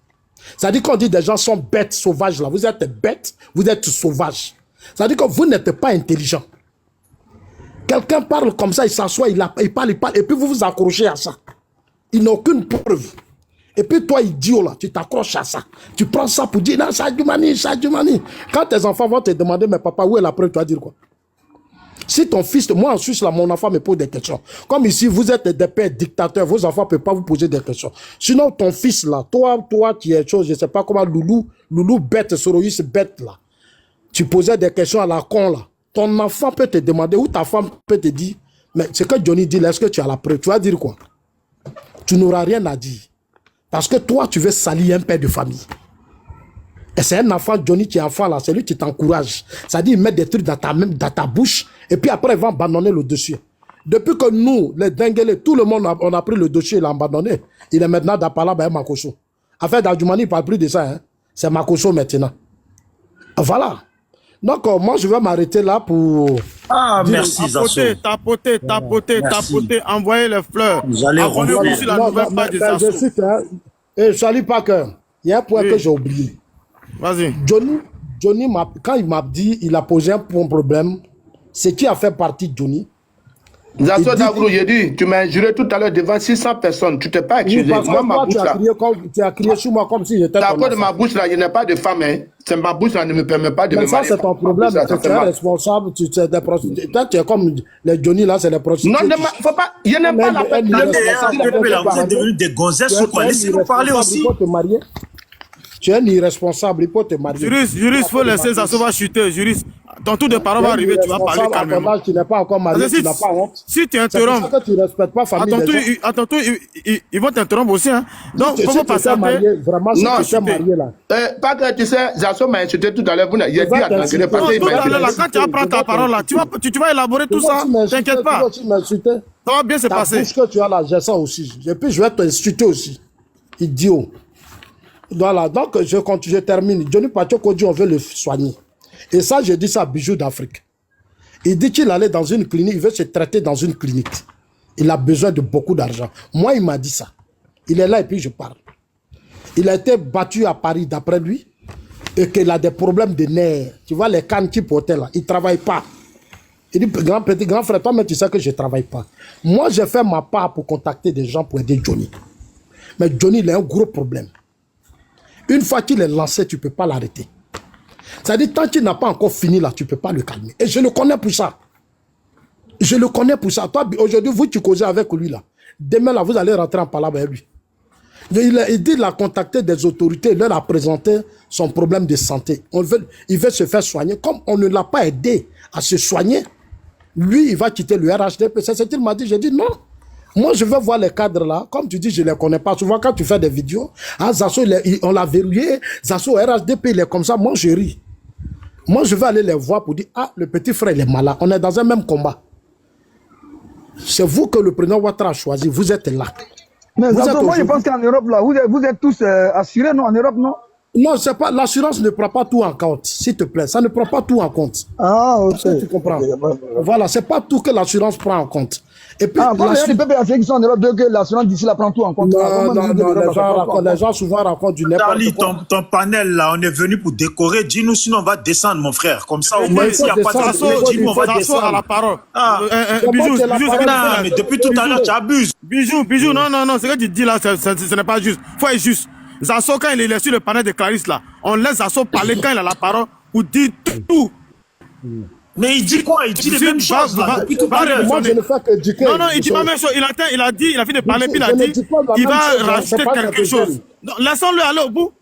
C'est-à-dire qu'on dit des gens sont bêtes, sauvages là. Vous êtes bêtes, vous êtes sauvages. C'est-à-dire que vous n'êtes pas intelligent. Quelqu'un parle comme ça, il s'assoit, il parle, et puis vous vous accrochez à ça. Il n'a aucune preuve. Et puis toi, idiot là, tu t'accroches à ça. Tu prends ça pour dire, non, c'est Adjoumani. Quand tes enfants vont te demander, mais papa, où est la preuve, tu vas dire quoi? Si ton fils, moi en Suisse, là, mon enfant me pose des questions. Comme ici, vous êtes des pères dictateurs, vos enfants ne peuvent pas vous poser des questions. Sinon, ton fils, là, toi qui es chose, je ne sais pas comment, Loulou bête, Soroïs bête, là. Tu posais des questions à la con, là. Ton enfant peut te demander, ou ta femme peut te dire, mais ce que Johnny dit, est-ce que tu as la preuve? Tu vas dire quoi? Tu n'auras rien à dire. Parce que toi, tu veux salir un père de famille. Et c'est un enfant, Johnny qui est enfant là, c'est lui qui t'encourage. C'est-à-dire, il met des trucs dans ta bouche, et puis après, il va abandonner le dossier. Depuis que nous, les Denguele, tout le monde, on a pris le dossier, il l'a abandonné. Il est maintenant d'Apalaba et Makoso. En fait, Adjoumani ne parle plus de ça. Hein. C'est Makoso maintenant. Voilà. Donc, moi, je vais m'arrêter là pour... Ah, merci, Zasso. Tapoter, envoyer les fleurs. Abonnez-vous sur la nouvelle page de Zasso. Salut Parker. Il y a un point que j'ai oublié. Vas-y. Johnny, quand il m'a dit, il a posé un problème, c'est qui a fait partie de Johnny. Zasso Dagoulou, j'ai dit, tu m'as injuré tout à l'heure devant 600 personnes. Tu t'es pas excusé. Oui, parce que Moi, ma toi, bouche là. tu as crié sur moi comme si j'étais À ton cause de ma enfant. bouche là, il n'y a pas de femme. Hein. C'est ma bouche là ne me permet pas de Mais me ça, marier. c'est ton problème. Ça, ça Tu fait es mal. responsable. Tu es des prostituées. Toi, tu es comme les Johnny là, c'est les prostituées. Non, faut pas. Je n'aime pas la peine. Vous êtes devenus des gonzesses ou quoi? Laissez-nous parler aussi. Te marier. Tu es un irresponsable, il faut te marier. Juriste, faut laisser ça va chuter. Juriste, ton tour de parole va arriver, tu vas parler calmement. Tu n'es pas encore marié, tu n'as pas honte. Si tu C'est pour interromps, ça que tu ne respectes pas famille des gens. à ton tour, ils vont t'interrompre aussi. Hein. Donc, Si comment tu passer t'es marié, vraiment, si Non, tu t'es marié là. Pas que tu sais, Zasso m'a insulté tout à l'heure. Il a dit à t'engueuler parce qu'il tout m'a à l'heure, là, insulté. quand tu vas prendre ta parole, là, tu vas élaborer tout ça. T'inquiète pas. Tu vas m'insulter. Ça va bien se Ta passer. bouche que tu as là, j'ai ça aussi. Et puis, je vais t'insulter aussi. Idiot. Voilà, donc je termine. Johnny Pachoko dit on veut le soigner. Et ça, j'ai dit ça à Bijou d'Afrique. Il dit qu'il allait dans une clinique, il veut se traiter dans une clinique. Il a besoin de beaucoup d'argent. Moi, il m'a dit ça. Il est là et puis je parle. Il a été battu à Paris d'après lui et qu'il a des problèmes de nerfs. Tu vois les cannes qui portaient là, il ne travaille pas. Il dit, grand frère, toi, mais tu sais que je ne travaille pas. Moi, j'ai fait ma part pour contacter des gens pour aider Johnny. Mais Johnny, il a un gros problème. Une fois qu'il est lancé, tu ne peux pas l'arrêter. C'est-à-dire, tant qu'il n'a pas encore fini là, tu ne peux pas le calmer. Et je le connais pour ça. Je le connais pour ça. Toi, aujourd'hui, vous, tu causez avec lui là. Demain, là, vous allez rentrer en palabre avec lui. Il dit qu'il a contacté des autorités, il leur a présenté son problème de santé. Il veut se faire soigner. Comme on ne l'a pas aidé à se soigner, lui, il va quitter le RHDP. C'est ce qu'il m'a dit. J'ai dit non. Moi, je veux voir les cadres là. Comme tu dis, je ne les connais pas. Souvent, quand tu fais des vidéos, ah, Zasso, on l'a verrouillé. Zasso, RHDP, il est comme ça. Moi, je ris. Moi, je vais aller les voir pour dire, ah, le petit frère, il est malade. On est dans un même combat. C'est vous que le président Ouattara a choisi. Vous êtes là. Mais Zasso, moi, je pense qu'en Europe, là, vous êtes tous assurés, non? En Europe, non? Non, c'est pas. L'assurance ne prend pas tout en compte, s'il te plaît. Ça ne prend pas tout en compte. Ah, ok. Tu comprends? Voilà, c'est pas tout que l'assurance prend en compte. Et puis, il y a des peuples africains qui sont en Europe, que l'assurance d'ici là prend tout en compte. Non, les gens souvent racontent du n'importe Charlie, quoi. ton panel là, on est venu pour décorer. Dis-nous, sinon on va descendre, mon frère. Comme ça, au moins, s'il n'y a pas de descendre, dis-nous, on va descendre. à la parole. Ah, Bijou, non, mais depuis tout à l'heure, tu abuses. Bijou, non, ce que tu dis là, ce n'est pas juste. Faut être juste. Zasso, quand il est sur le panel de Clarisse là, on laisse Zasso parler quand il a la parole pour dire tout. Mais il dit quoi? Il dit les mêmes choses là. Depuis tout à l'heure. Moi, je ne fais que dire. Non, il dit pas la même chose. Il a fini de parler, puis il a dit il va rajouter quelque chose. Laissons-le aller au bout.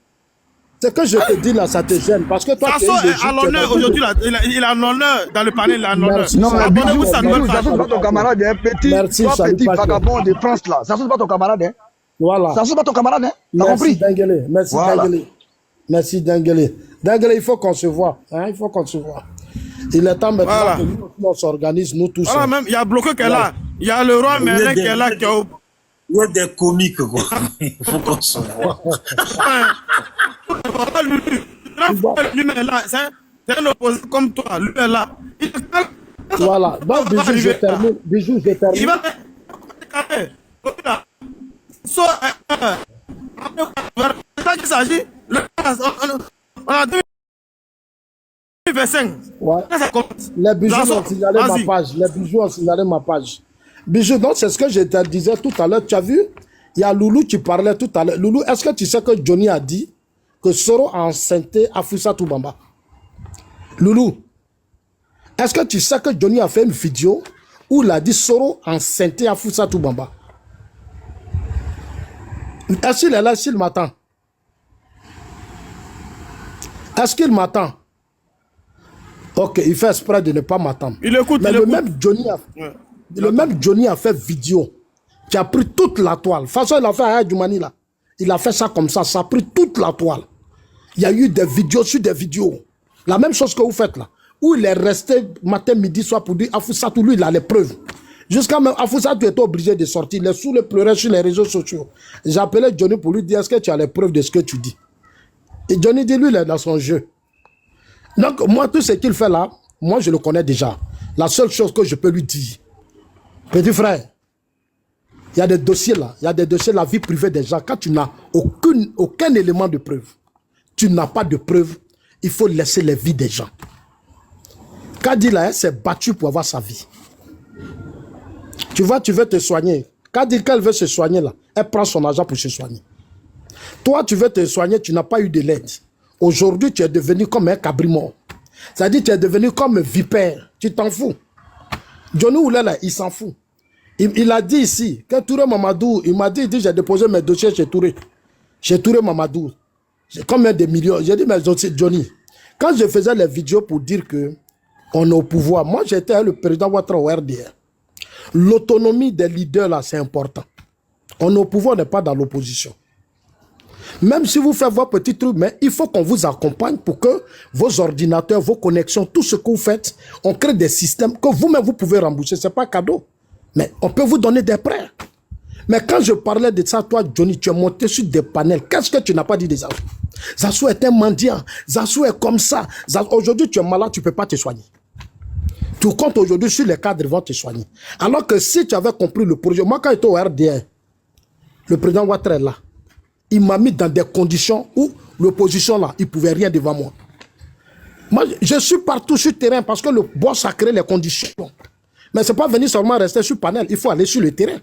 Ce que je te dis là, ça te gêne. Parce que toi, Zasso est à l'honneur aujourd'hui. Il a l'honneur dans le panel. Il a l'honneur. Non, mais Abonnez-vous à sa nouvelle Zasso, c'est pas ton camarade, hein, petit vagabond de France là. Zasso, c'est pas ton camarade, hein. Voilà. Zasso, c'est pas ton camarade, hein. T'as compris? Merci Dengele. Merci Dengele. Dengele, il faut qu'on se voit. Hein, il faut qu'on se voit. Il est temps maintenant que nous, on s'organise, nous tous. Voilà, même, il y a Bloqué qui est là. Il y a le roi Merlin qui est là. Il y a des comiques, quoi. Il faut qu'on se voit. Lui est là. C'est un opposé comme toi. Lui est là. Voilà. Donc, Bijou, je termine. Bijou, je termine. Il va il s'agit. On a 2025. Ouais. Les bijoux ont signalé ma page. Les bijoux ont signalé ma page. Bijoux, donc c'est ce que je te disais tout à l'heure. Tu as vu? Il y a Loulou qui parlait tout à l'heure. Loulou, est-ce que tu sais que Johnny a dit que Soro a enceinté Afoussata Bamba? Loulou, est-ce que tu sais que Johnny a fait une vidéo où il a dit Soro a enceinté Afoussata Bamba? Est-ce qu'il est là, s'il m'attend? Est-ce qu'il m'attend? Ok, il fait exprès de ne pas m'attendre. Il écoute, mais le même Johnny a fait vidéo qui a pris toute la toile. De toute façon, il a fait à Djoumani là. Il a fait ça comme ça, ça a pris toute la toile. Il y a eu des vidéos sur des vidéos. La même chose que vous faites là. Où il est resté matin, midi, soir pour dire Afoussata, lui, il a les preuves. Jusqu'à même Afoussata était obligé de sortir. Il est sous le pleurer sur les réseaux sociaux. J'ai appelé Johnny pour lui dire est-ce que tu as les preuves de ce que tu dis? Et Johnny dit lui, il est dans son jeu. Donc, moi, tout ce qu'il fait là, moi, je le connais déjà. La seule chose que je peux lui dire, petit frère, il y a des dossiers là, il y a des dossiers de la vie privée des gens. Quand tu n'as aucun élément de preuve, tu n'as pas de preuve, il faut laisser les vies des gens. Kadi là, s'est battu pour avoir sa vie. Tu vois, tu veux te soigner. Quand dit qu'elle veut se soigner, là, elle prend son argent pour se soigner. Toi, tu veux te soigner, tu n'as pas eu de l'aide. Aujourd'hui, tu es devenu comme un cabrimon. C'est-à-dire, tu es devenu comme un vipère. Tu t'en fous. Johnny Oulala, il s'en fout. Il a dit ici, que Touré Mamadou, il m'a dit, j'ai déposé mes dossiers chez Touré. Chez Touré Mamadou. J'ai combien de millions? J'ai dit, mais Johnny, quand je faisais les vidéos pour dire que on est au pouvoir, moi j'étais le président Ouattara au RDR. L'autonomie des leaders là, c'est important. On est au pouvoir, on n'est pas dans l'opposition. Même si vous faites vos petits trucs, mais il faut qu'on vous accompagne pour que vos ordinateurs, vos connexions, tout ce que vous faites, on crée des systèmes que vous-même vous pouvez rembourser. Ce n'est pas cadeau. Mais on peut vous donner des prêts. Mais quand je parlais de ça, toi, Johnny, tu es monté sur des panels. Qu'est-ce que tu n'as pas dit des Zassou? Zassou est un mendiant. Zassou est comme ça. Aujourd'hui, tu es malade, tu ne peux pas te soigner. Tu comptes aujourd'hui sur les cadres, ils vont te soigner. Alors que si tu avais compris le projet, moi, quand j'étais au RDR, le président Ouattara est là. Il m'a mis dans des conditions où l'opposition, là, il ne pouvait rien devant moi. Moi, je suis partout sur le terrain parce que le boss a créé les conditions. Mais ce n'est pas venir seulement rester sur le panel, il faut aller sur le terrain.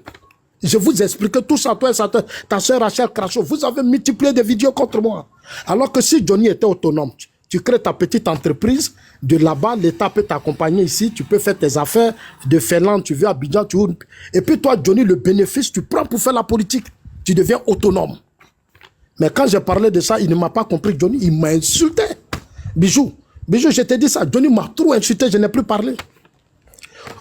Je vous explique tout ça, toi et ta soeur Rachel Crachaud, vous avez multiplié des vidéos contre moi. Alors que si Johnny était autonome, tu crées ta petite entreprise, de là-bas, l'État peut t'accompagner ici, tu peux faire tes affaires, de Finlande, tu veux à Abidjan, et puis toi, Johnny, le bénéfice, tu prends pour faire la politique. Tu deviens autonome. Mais quand j'ai parlé de ça, il ne m'a pas compris, Johnny, il m'a insulté. Bijou, je t'ai dit ça, Johnny m'a trop insulté, je n'ai plus parlé.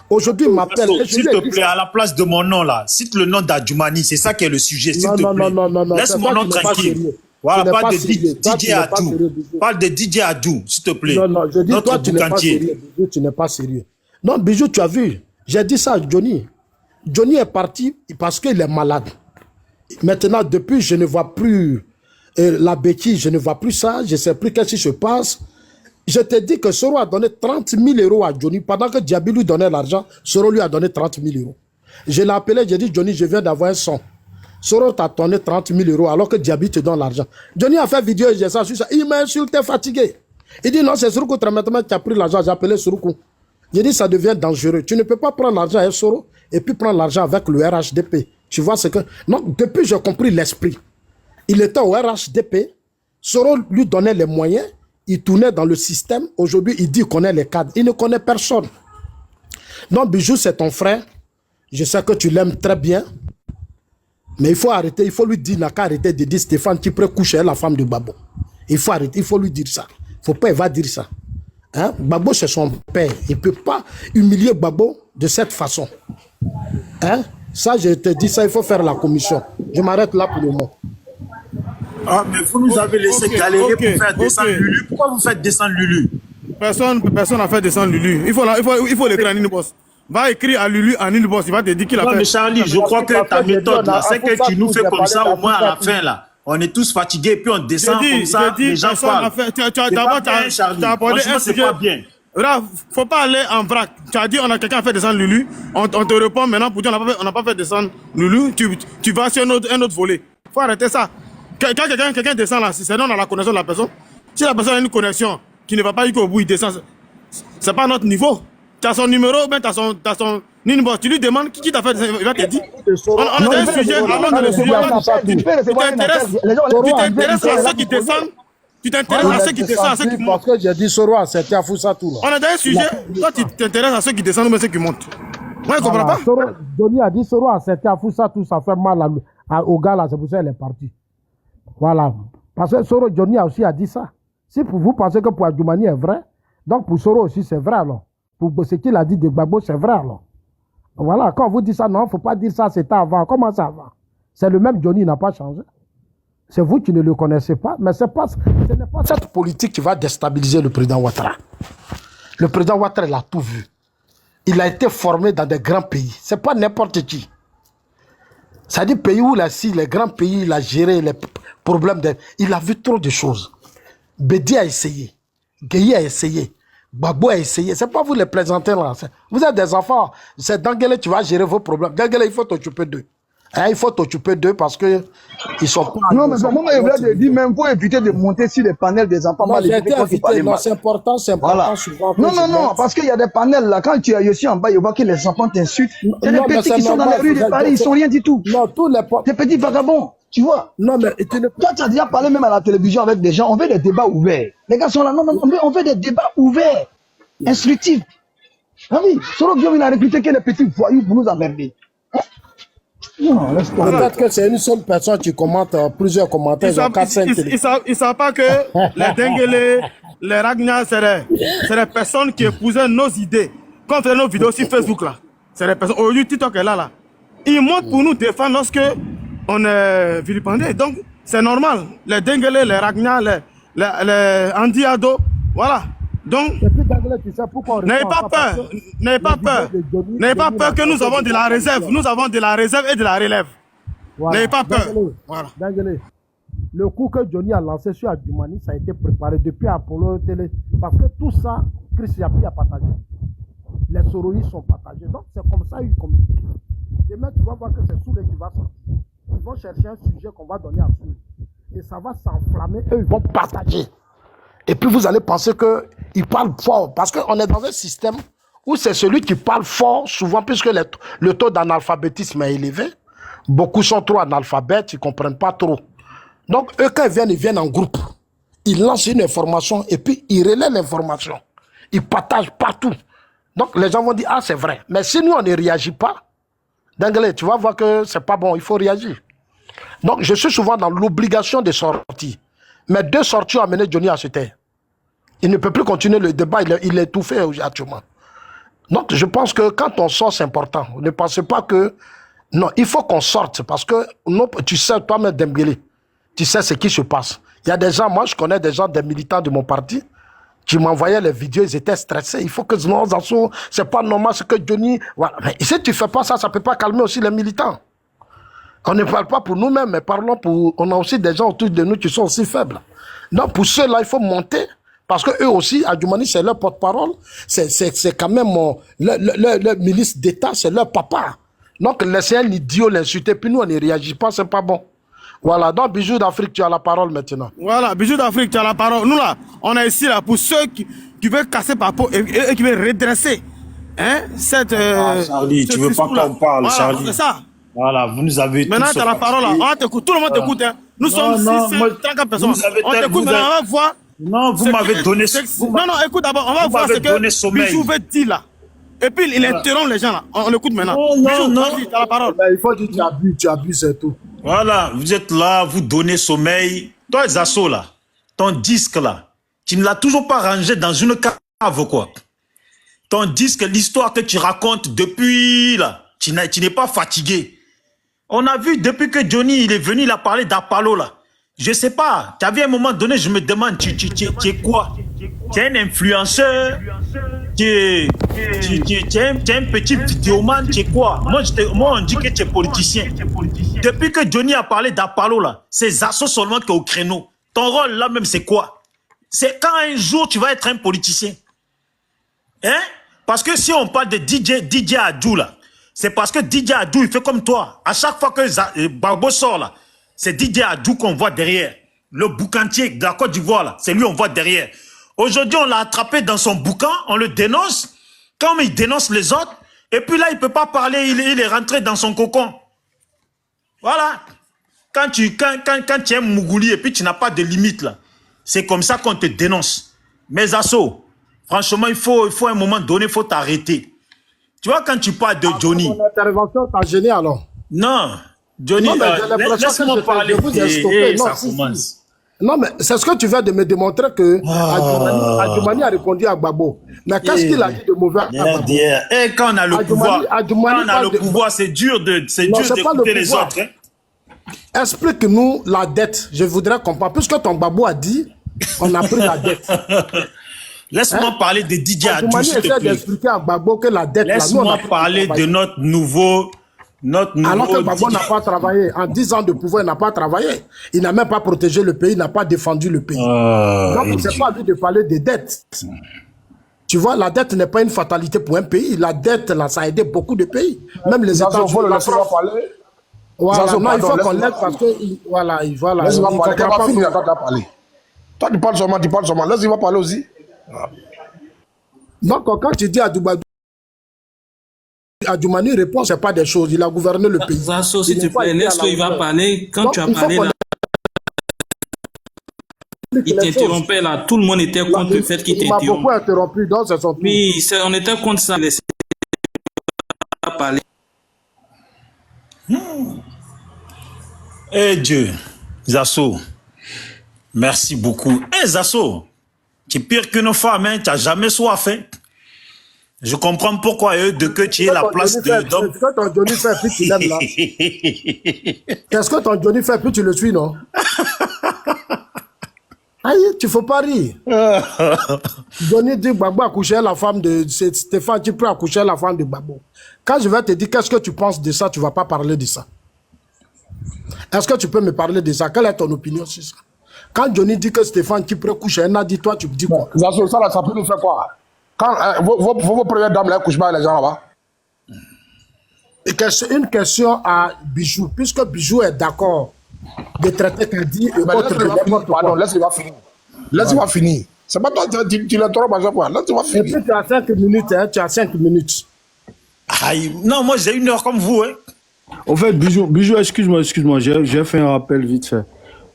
Aujourd'hui, il m'appelle. S'il te plaît, à la place de mon nom là, cite le nom d'Adjoumani, c'est ça qui est le sujet, s'il te plaît. Non. Laisse mon nom tranquille. Voilà, parle de DJ Adou. Parle de DJ Adou, s'il te plaît. Non, je dis, toi, tu n'es pas sérieux. Bijou, tu n'es pas sérieux. Non, Bijou, tu as vu, j'ai dit ça à Johnny. Johnny est parti parce qu'il est malade. Maintenant, depuis, je ne vois plus la bêtise, je ne vois plus ça, je ne sais plus qu'est-ce qui se passe. Je te dis que Soro a donné 30 000 € à Johnny. Pendant que Diaby lui donnait l'argent, Soro lui a donné 30 000 €. Je l'ai appelé, j'ai dit, Johnny, je viens d'avoir un son. Soro t'a donné 30 000 € alors que Diaby te donne l'argent. Johnny a fait vidéo et j'ai ça sur ça. Il m'a insulté, fatigué. Il dit, non, c'est Soroukou Tramatement qui a pris l'argent. J'ai appelé Soroukou. J'ai dit, ça devient dangereux. Tu ne peux pas prendre l'argent avec Soro et puis prendre l'argent avec le RHDP. Tu vois ce que... Non, depuis, j'ai compris l'esprit. Il était au RHDP. Soro lui donnait les moyens. Il tournait dans le système. Aujourd'hui, il dit qu'il connaît les cadres. Il ne connaît personne. Donc, Bijou, c'est ton frère. Je sais que tu l'aimes très bien. Mais il faut arrêter. Il faut lui dire, il n'a qu'à arrêter de dire Stéphane qui peut coucher avec la femme de Babo. Il faut arrêter. Il faut lui dire ça. Il ne faut pas, il va dire ça. Hein? Babo, c'est son père. Il ne peut pas humilier Babo de cette façon. Hein? Ça, je te dis ça, il faut faire la commission. Je m'arrête là pour le moment. Ah, mais vous nous avez laissé galérer pour faire descendre Lulu. Pourquoi vous faites descendre Lulu? Personne n'a fait descendre Lulu. Il faut l'écrire à Nil Boss. Va écrire à Lulu, à Nil Boss. Il va te dire qu'il a fait. Non, mais Charlie, je crois que ta méthode, là, c'est que tu nous fais comme ça, au moins à la fin, là. On est tous fatigués, puis on descend comme ça, les gens parlent. Tu as abordé un sujet. C'est pas bien. Faut pas aller en vrac. Tu as dit on a quelqu'un à faire descendre Lulu. On te répond maintenant pour dire on n'a pas fait descendre Lulu. Tu vas sur un autre volet. Faut arrêter ça. Quand quelqu'un descend là, c'est non dans la connexion de la personne. Si la personne a une connexion qui ne va pas jusqu'au bout, il descend. C'est pas notre niveau. Tu as son numéro, ben tu as son numéro. Tu lui demandes qui t'a fait descendre. Il va te dire. On a un sujet. Tu t'intéresses à ceux qui descendent. Tu t'intéresses à ceux qui descendent, à ceux qui montent. Parce que j'ai dit Soro à c'était à Foussatou. On a un sujet. Toi, tu t'intéresses à ceux qui descendent ou à ceux qui montent. Moi, je ne comprends pas. Johnny a dit Soro à c'était à Foussatou, ça fait mal au gars là, c'est pour ça qu'elle est partie. Voilà. Parce que Soro, Johnny a aussi dit ça. Si vous pensez que pour Adjoumani est vrai, donc pour Soro aussi c'est vrai alors. Pour ce qu'il a dit de Gbagbo, c'est vrai alors. Voilà, quand on vous dit ça, non, il ne faut pas dire ça, c'était avant. Comment ça va? C'est le même Johnny, il n'a pas changé. C'est vous qui ne le connaissez pas, mais ce n'est pas cette politique qui va déstabiliser le président Ouattara. Le président Ouattara, il a tout vu. Il a été formé dans des grands pays. Ce n'est pas n'importe qui. C'est-à-dire pays où les grands pays, il a géré les problèmes. Il a vu trop de choses. Bédi a essayé. Gueye a essayé. Gbagbo a essayé. Ce n'est pas vous les plaisanter là. Vous êtes des enfants. C'est Dangele, tu vas gérer vos problèmes. Dangele, il faut t'occuper d'eux. Hein, il faut t'occuper d'eux parce que ils sont pas... Non, mais moi, je voulais dire, même pour éviter de monter sur les panels des enfants. Non, j'ai été invité. Non, c'est important, voilà. Souvent. Non, parce qu'il y a des panels là. Quand tu es ici en bas, je vois que les enfants t'insultent. Il y a des petits qui sont dans les rues de Paris, ils sont rien du tout. Non, tous les... Des petits vagabonds, tu vois. Non, mais... Toi, tu as déjà parlé même à la télévision avec des gens. On veut des débats ouverts. Les gars sont là. Non, on veut des débats ouverts, instructifs. Ah oui, Soro Guillaume, il a recruté que les petits voyous pour nous emmerder. Non, peut-être que c'est une seule personne qui commente plusieurs commentaires. Ils ne savent pas que les Denguele, les Ragna, c'est des personnes qui épousaient nos idées. Quand on fait nos vidéos sur Facebook, là, c'est des personnes. Aujourd'hui, TikTok est là. Ils montent pour nous défendre lorsque on est vilipendé. Donc, c'est normal. Les Denguele, les Ragna, les Andiado, voilà. Donc, n'ayez pas peur. N'ayez pas peur. N'ayez pas peur que nous avons de la réserve. Nous avons de la réserve et de la relève. Voilà. N'ayez pas peur. Voilà. Le coup que Johnny a lancé sur Adjumani, ça a été préparé depuis Apollo Télé. Parce que tout ça, Chris Yapi a partagé. Les soroïs sont partagés. Donc, c'est comme ça qu'ils communiquent. Demain, tu vas voir que c'est Soulé qui va sortir. Ils vont chercher un sujet qu'on va donner à Soulé. Et ça va s'enflammer. Eux, ils vont partager. Et puis vous allez penser qu'il parle fort. Parce qu'on est dans un système où c'est celui qui parle fort, souvent, puisque le taux d'analphabétisme est élevé. Beaucoup sont trop analphabètes, ils ne comprennent pas trop. Donc, eux, quand ils viennent en groupe. Ils lancent une information et puis ils relaient l'information. Ils partagent partout. Donc, les gens vont dire, ah, c'est vrai. Mais si nous, on ne réagit pas, d'anglais, tu vas voir que c'est pas bon, il faut réagir. Donc, je suis souvent dans l'obligation de sortir. Mais 2 sorties ont amené Johnny à se taire. Il ne peut plus continuer le débat, il est étouffé actuellement. Donc, je pense que quand on sort, c'est important. Ne pensez pas que... Non, il faut qu'on sorte parce que non, tu sais, toi-même, Dembélé, tu sais ce qui se passe. Il y a des gens, moi, je connais des gens, des militants de mon parti, qui m'envoyaient les vidéos, ils étaient stressés. Il faut que non, c'est pas normal ce que Johnny... Voilà. Mais si tu ne fais pas ça, ça ne peut pas calmer aussi les militants. On ne parle pas pour nous-mêmes, mais parlons pour... On a aussi des gens autour de nous qui sont aussi faibles. Donc, pour ceux-là, il faut monter. Parce qu'eux aussi, Adjumani, c'est leur porte-parole. C'est quand même le ministre d'État, c'est leur papa. Donc, laissez un idiot l'insulter, puis nous, on ne réagit pas, c'est pas bon. Voilà, donc, Bijou d'Afrique, tu as la parole maintenant. Voilà, Bijou d'Afrique, tu as la parole. Nous, là, on est ici, là, pour ceux qui veulent casser par peau et qui veulent redresser. Hein, Charlie, tu veux pas qu'on parle, voilà, Charlie. C'est ça. Voilà, vous nous avez... Maintenant, tu as la parole, là. On t'écoute, tout le monde t'écoute. Hein. Nous sommes 34 personnes. On t'écoute, maintenant, on va voir... Non, vous m'avez donné... Non, écoute d'abord, on va voir ce que Bijou veut dire, là. Et puis, il interrompt les gens, là. On l'écoute maintenant. Non. Tu as la parole. Il faut dire tu abuses, c'est tout. Voilà, vous êtes là, vous donnez sommeil. Toi, Zasso, là, ton disque, là, tu ne l'as toujours pas rangé dans une cave, quoi. Ton disque, l'histoire que tu racontes depuis, là, tu n'es pas fatigué. On a vu, depuis que Johnny, il est venu, il a parlé d'Apollo, là. Je sais pas, tu as vu à un moment donné, je me demande, tu es quoi? Tu es un influenceur? Tu es un petit vidéoman? Tu es quoi? Moi, on dit que tu es politicien. Depuis que Johnny a parlé d'Apollo, là, c'est Zasso seulement qui est au créneau. Ton rôle, là même, c'est quoi? C'est quand un jour, tu vas être un politicien. Hein? Parce que si on parle de DJ Adjou, là, c'est parce que DJ Adjou, il fait comme toi. À chaque fois que Barbo sort, là, c'est DJ Adjou qu'on voit derrière. Le boucantier de la Côte d'Ivoire, là, c'est lui qu'on voit derrière. Aujourd'hui, on l'a attrapé dans son boucan, on le dénonce. Comme il dénonce les autres, et puis là, il ne peut pas parler, il est rentré dans son cocon. Voilà. Quand tu es un Mougouli et puis tu n'as pas de limite, là, c'est comme ça qu'on te dénonce. Mais Asso, franchement, il faut à un moment donné, il faut t'arrêter. Tu vois, quand tu parles de Johnny... Mon intervention t'a gêné alors? Non. Johnny, laisse-moi parler. Ça commence. Non, mais c'est ce que tu viens de me démontrer que Adjumani a répondu à Gbagbo. Mais qu'est-ce qu'il a dit de mauvais à Gbagbo? Et quand on a le pouvoir, c'est dur d'écouter les autres. Hein? Explique-nous la dette. Je voudrais comprendre. Puisque ton Gbagbo a dit, on a pris la dette. Laisse-moi parler de DJ Adjou, s'il te plaît. D'expliquer à Gbagbo que la dette... Laisse-moi parler de notre nouveau... Alors que Gbagbo n'a pas travaillé. En 10 ans de pouvoir, il n'a pas travaillé. Il n'a même pas protégé le pays, il n'a pas défendu le pays. Donc, c'est pas à lui de parler des dettes. Tu vois, la dette n'est pas une fatalité pour un pays. La dette, là, ça a aidé beaucoup de pays. Même les États-Unis. Voilà, Zazo, non, il pardon, faut qu'on laisse-moi l'aide parce que, voilà, voilà. laisse-moi Il parler. comprend Quand pas va finir, comment- toi, tu vas parler. Toi, tu parles seulement. Laisse-moi parler aussi. Donc, quand tu dis à Doumani répond, c'est pas des choses. Il a gouverné le pays. Zazo, s'il Il te n'est pas plaît, été à laisse-le, la il va hauteur. parler. Quand Donc, tu as il faut parlé qu'on là, explique il les choses. t'interrompait là. Tout le monde était contre le fait qu'il Il m'a t'interrompe. beaucoup interrompu, donc c'est son tour. Oui, on était contre ça. Laissez parler. Eh Dieu, Zasso, merci beaucoup. Eh Zasso, tu es pire qu'une femme, hein, tu n'as jamais soif. Hein. Je comprends pourquoi eux de que tu es la place d'homme. Qu'est-ce que ton Johnny fait, puis tu l'aimes là? Qu'est-ce que ton Johnny fait, puis tu le suis, non? Aïe, tu ne faut pas rire. Johnny dit Gbagbo a couché la femme de Stéphane, tu peux accoucher la femme de Gbagbo. Quand je vais te dire qu'est-ce que tu penses de ça, tu ne vas pas parler de ça. Est-ce que tu peux me parler de ça? Quelle est ton opinion sur ça? Quand Johnny dit que Stéphane qui peut coucher, elle a dit toi, tu me dis quoi? Zazo, ça, là, ça peut nous faire quoi? Quand vos premières dames, là, couchent pas avec les gens là-bas. Une question à Bijou. Puisque Bijou est d'accord de traiter Kadi et Mais autre laisse-le que n'importe Pardon, quoi. laisse-le finir. Laisse-le finir. C'est pas toi, tu l'interromps à chaque fois. Laisse-le Et finir. puis tu as 5 minutes, hein, tu as 5 minutes. Aïe, non, moi j'ai 1 heure comme vous. Hein. Au fait, Bijou, excuse-moi, j'ai fait un rappel vite fait.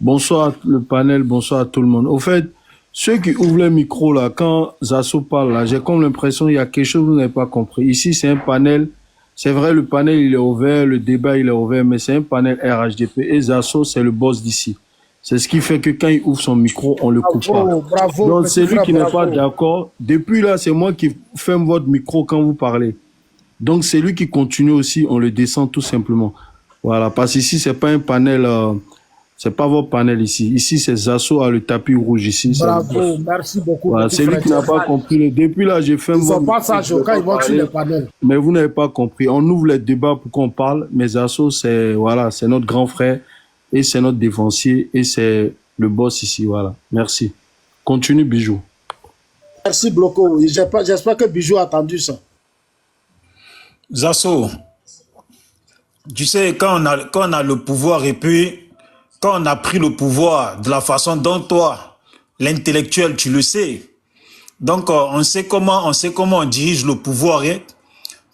Bonsoir le panel, bonsoir à tout le monde. Au fait, ceux qui ouvrent le micro là, quand Zasso parle là, j'ai comme l'impression qu'il y a quelque chose que vous n'avez pas compris. Ici, c'est un panel, c'est vrai, le panel il est ouvert, le débat il est ouvert, mais c'est un panel RHDP et Zasso, c'est le boss d'ici. C'est ce qui fait que quand il ouvre son micro, on le coupe pas. Bravo, Donc petit c'est lui frère, qui n'est bravo. pas d'accord. Depuis là, c'est moi qui ferme votre micro quand vous parlez. Donc c'est lui qui continue aussi, on le descend tout simplement. Voilà, parce qu'ici c'est pas un panel, c'est pas votre panel ici. Ici c'est Zasso à le tapis rouge ici. c'est le Bravo, boss. merci beaucoup. Voilà, petit c'est lui frère. qui n'a pas compris. Depuis là, j'ai fait Ils mon sont pas sages quand ils vont sur les panels. mais vous n'avez pas compris. On ouvre les débats pour qu'on parle. Mais Zasso, c'est voilà, c'est notre grand frère et c'est notre défensier et c'est le boss ici. Voilà. Merci. Continue, Bijou. Merci, Bloco. J'espère que Bijou a entendu ça. Zasso, tu sais, quand on a le pouvoir et puis quand on a pris le pouvoir de la façon dont toi, l'intellectuel, tu le sais. Donc, on sait comment on dirige le pouvoir. Hein?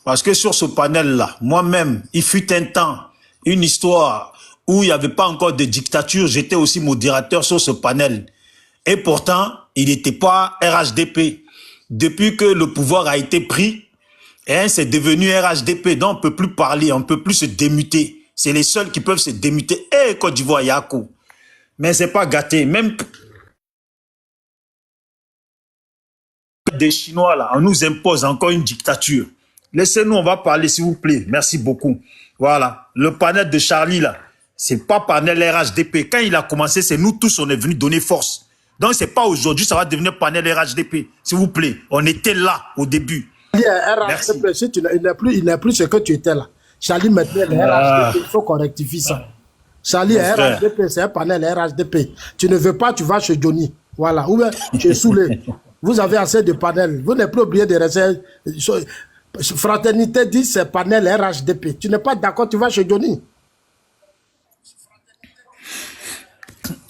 Parce que sur ce panel-là, moi-même, il fut un temps, une histoire où il n'y avait pas encore de dictature. J'étais aussi modérateur sur ce panel. Et pourtant, il n'était pas RHDP. Depuis que le pouvoir a été pris, hein, c'est devenu RHDP. Donc, on ne peut plus parler, on ne peut plus se démuter. C'est les seuls qui peuvent se démuter. Et Côte d'Ivoire, Yako. Mais c'est pas gâté. Même des Chinois, là, on nous impose encore une dictature. Laissez-nous, on va parler, s'il vous plaît. Merci beaucoup. Voilà. Le panel de Charlie, là, c'est pas panel RHDP. Quand il a commencé, c'est nous tous, on est venus donner force. Donc, c'est pas aujourd'hui, ça va devenir panel RHDP. S'il vous plaît. On était là au début. Merci. Si il n'est plus ce que tu étais là. Charlie, maintenant, le RHDP, il faut qu'on rectifie ça. Charlie, RHDP, c'est un panel RHDP. Tu ne veux pas, tu vas chez Johnny. Voilà. Ou bien, tu es saoulé. Vous avez assez de panels. Vous n'êtes plus obligé de rester. Fraternité dit c'est panel RHDP. Tu n'es pas d'accord, tu vas chez Johnny.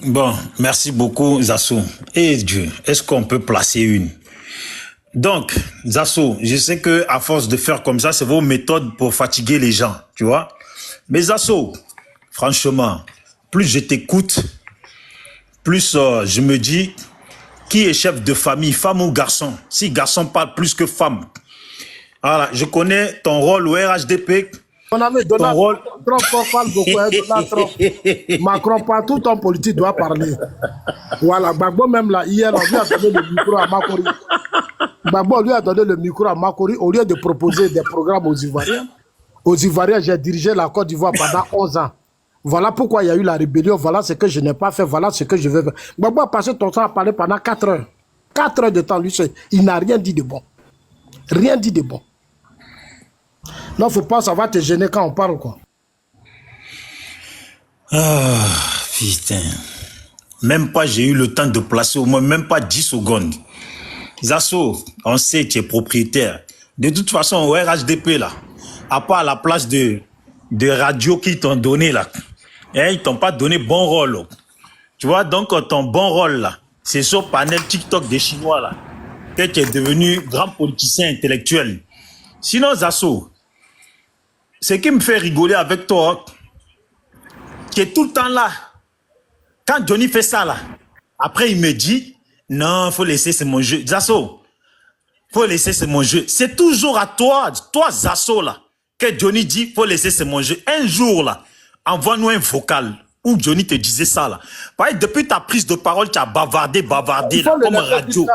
Bon, merci beaucoup, Zasso. Et Dieu, est-ce qu'on peut placer une? Donc, Zasso, je sais que à force de faire comme ça, c'est vos méthodes pour fatiguer les gens, tu vois. Mais Zasso, franchement, plus je t'écoute, plus je me dis, qui est chef de famille, femme ou garçon? Si garçon parle plus que femme. Voilà, je connais ton rôle au RHDP. Mon ami, Donald Trump parle beaucoup, hein, Donald Trump. Macron, partout ton politique doit parler. Voilà, Gbagbo même là, hier, on lui a donné le micro à Makori. Gbagbo lui a donné le micro à Makori au lieu de proposer des programmes aux Ivoiriens. Aux Ivoiriens, j'ai dirigé la Côte d'Ivoire pendant 11 ans. Voilà pourquoi il y a eu la rébellion, voilà ce que je n'ai pas fait, voilà ce que je veux faire. Gbagbo a passé ton temps à parler pendant 4 heures. 4 heures de temps, lui, il n'a rien dit de bon. Rien dit de bon. Non, faut pas, ça va te gêner quand on parle, quoi. Ah, putain. Même pas, j'ai eu le temps de placer au moins, même pas 10 secondes. Zasso, on sait que tu es propriétaire. De toute façon, au RHDP, là, à part la place de de radio qu'ils t'ont donné là. Et ils t'ont pas donné bon rôle. Tu vois, donc ton bon rôle là, c'est sur panel TikTok des Chinois là, que tu es devenu grand politicien intellectuel. Sinon, Zasso, ce qui me fait rigoler avec toi, qui est tout le temps là. Quand Johnny fait ça là, après il me dit, non, faut laisser, c'est mon jeu. Zasso, faut laisser, c'est mon jeu. C'est toujours à toi, Zasso là, que Johnny dit, faut laisser, c'est mon jeu. Un jour là, envoie-nous un vocal où Johnny te disait ça là. Pareil, depuis ta prise de parole, tu as bavardé là, comme radio.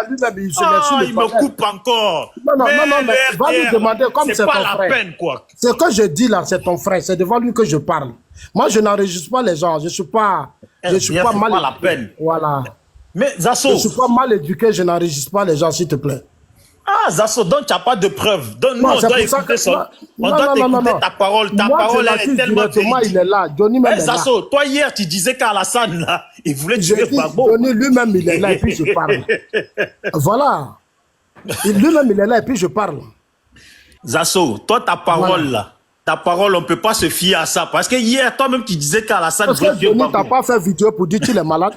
Il me coupe encore. Non, mais va lui demander comme c'est ton pas frère. la peine, quoi. Ce que je dis là, c'est ton frère. C'est devant lui que je parle. Moi, je n'enregistre pas les gens. Je suis pas mal pas la peine. Voilà. Mais Zasso, Je suis pas mal éduqué, je n'enregistre pas les gens, s'il te plaît. ah, Zasso, donc tu n'as pas de preuves. Donc, nous, Non, on c'est doit pour ça écouter que- ça. On non, doit non, non, écouter non. ta parole. Ta Moi, parole, je elle est l'accuse tellement directement, véridique. il est là. Johnny même Eh, est là. Zasso, toi hier, tu disais qu'Alassane, là, il voulait J'ai tuer dit, Gbagbo. Johnny lui-même, il est là et puis je parle. Voilà. Lui-même, il est là et puis je parle. Zasso, toi, ta parole, Voilà. là, ta parole, on ne peut pas se fier à ça. Parce que hier, toi-même, tu disais qu'Alassane Parce voulait que tuer Johnny, t'as Gbagbo. pas fait vidéo pour dire qu'il est malade.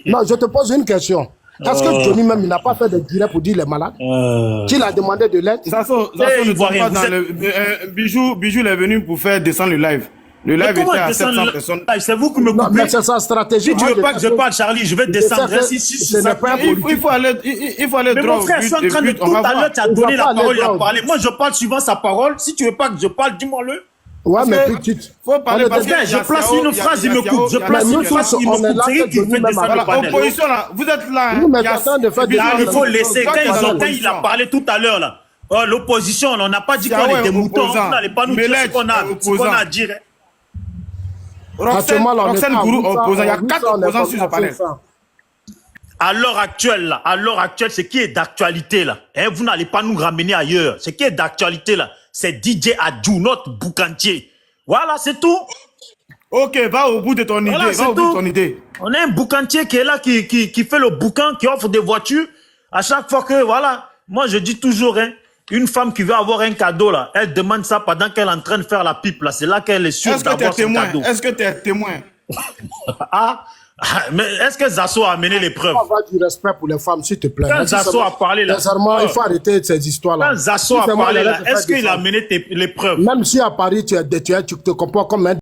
Non, je te pose une question. Est-ce que Johnny même, il n'a pas fait de direct pour dire qu'il est malade? Qu'il a demandé de l'aide? Zasso Eh, ne sont Ivoirien, pas vous dans êtes- le... Bijou il est venu pour faire descendre le live. Le Mais live comment était à descendre 700 le personnes. live? C'est vous qui me Non, coupez. mais c'est sa stratégie. Si tu veux Moi, pas que je parle, Charlie, je vais descendre. sais que Si ce n'est pas un politique. Il faut aller Mais droit mon au frère, but, je suis en et train de puis on tout va à voir. l'heure, tu as On donné va la pas aller parole, il a droit au parlé. Moi, je parle suivant sa parole. Si tu veux pas que je parle, dis-moi-le. Ouais, mais que- petite. faut parler On parce est- que- Je place une phrase, il me coupe. Je il y a- place Mais une nous phrase, tous, il on me est coupe. là C'est que lui qui Johnny fait même descendre a- le Voilà, panel. opposition là, vous êtes là. Oui, mais il y a- t'es en train de faire des Bijou, Là, il faut laisser. Quand Quand il a parlé tout à l'heure, là, oh, l'opposition, on n'a pas dit C'est qu'on ouais, était moutons. opposant. Vous n'allez pas nous dire Melech, ce qu'on a opposant. à dire. Hein. Actuellement, là, on est Roxane pas- Gourou on est pas- opposant. Il y a on est 4 pas- on est opposants pas- sur ce panel. À l'heure actuelle, là, ce qui est d'actualité, là, hein, vous n'allez pas nous ramener ailleurs. Ce qui est d'actualité, là, c'est DJ Adjou, notre boucantier. Voilà, c'est tout. Ok, va au bout de ton idée. Voilà, Va c'est au bout de tout. ton idée. On a un boucantier qui est là, qui fait le boucan, qui offre des voitures. À chaque fois que, voilà, moi je dis toujours, hein, une femme qui veut avoir un cadeau, là, elle demande ça pendant qu'elle est en train de faire la pipe, là. C'est là qu'elle est sûre Est-ce que tu es d'avoir son témoin? cadeau. Est-ce que tu es témoin? Mais est-ce que Zasso a amené les preuves? On va du respect pour les femmes, s'il te plaît. Quand Zasso a parlé, là, Sincèrement, il faut arrêter ces histoires-là. quand Zasso a Sincèrement, parlé, là, arrête de est-ce faire qu'il des a femmes. amené les preuves? Même si à Paris, tu te comportes comme un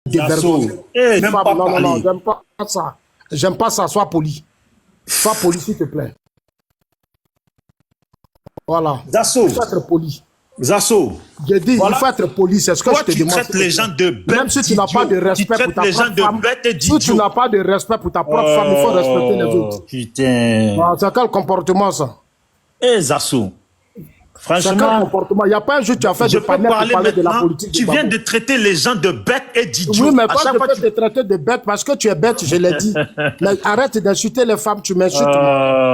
dévergondé. Eh, même pas Non, parler. j'aime pas ça. J'aime pas ça, sois poli. Sois poli, s'il te plaît. Voilà. Zasso, Il faut être poli. Zasso, J'ai dit, Voilà. il faut être poli, c'est ce que toi, je te tu demande. traites les gens de bêtes. Même si tu n'as pas de d'idiots. respect Tu pour ta traites les gens propre de femme, bêtes et si tu d'idiots. n'as pas de respect pour ta propre femme, il faut respecter les autres. Putain. Ah, c'est quel comportement ça? Eh, Zasso, C'est quel franchement, comportement? Il n'y a pas un jour tu as fait je de peux panel pour parler parler de la maintenant. politique. Tu du viens Babou. de traiter les gens de bêtes et d'idiots. Oui, mais À pas chaque de fois, te traiter de bête parce que tu es bête, je l'ai dit. Mais arrête d'insulter les femmes, tu m'insultes.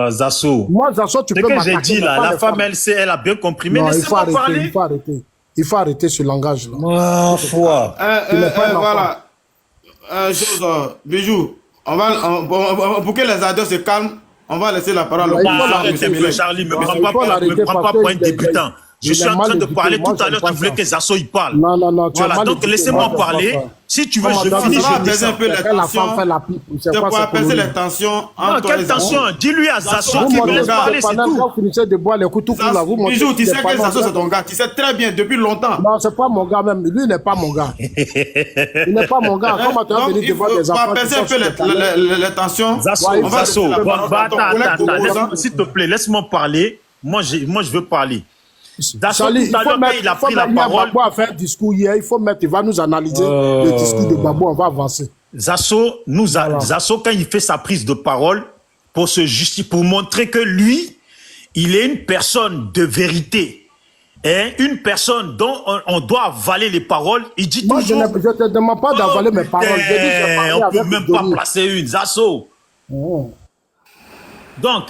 Zasso, Moi, Zasso, tu ce peux que m'attaquer. j'ai dit mais là, pas la les femme, femmes. elle sait, elle a bien compris. Mais Non, il faut laissez-moi arrêter, parler. il faut arrêter. Il faut arrêter ce langage-là. Ah, foi. Voilà. Bijou, pour que les adultes se calment, on va laisser la parole au Ouais, il faut président l'arrêter, Monsieur Arrêtez, Melech. Charlie, me Ouais, prends il pas faut l'arrêter me prends parce pas pour que un débutant. Je suis en train de parler tout à l'heure, tu voulais que Zasso il parle. Non, non, non, tu as Voilà, mal donc écouté. laissez-moi Moi, parler. je vois pas. Si tu veux, Comment je dans finis, ça va je apaiser un descends. peu les C'est quand la tensions. femme fait la pipe. C'est pour apaiser les tensions Non, entre quelle les tension? Dis-lui à Zasso Vous qu'il me montez laisse des parler, c'est panneaux, tout. quand vous finissez de boire les coups tout court là, vous montez Bijou, tu des sais que panneaux. Zasso c'est ton gars. Tu sais très bien depuis longtemps. Non, c'est pas mon gars même. Lui, il n'est pas mon gars. Il n'est pas mon gars. Comment tu vas Donc, venir il devant faut des enfants apaiser qui un sont peu sur tes panneaux? les tensions. Zasso, Ouais, il va Zasso, laisser la bon, parole à ton collègue attends, opposant. s'il te plaît, laisse-moi parler. Moi, je veux parler. Zasso, Charlie, tout à l'heure, quand il a pris la parole, Babou a fait un discours hier. Il faut mettre, il va nous analyser le discours de Babou. On va avancer. Zasso, Zasso, quand il fait sa prise de parole, pour se justifier, pour montrer que lui, il est une personne de vérité, hein, une personne dont on doit avaler les paroles, il dit Moi, je toujours... ne te demande pas d'avaler mes paroles. Je dis, j'ai parlé on peut avec même pas Denis. placer une, Zasso. Oh. Donc,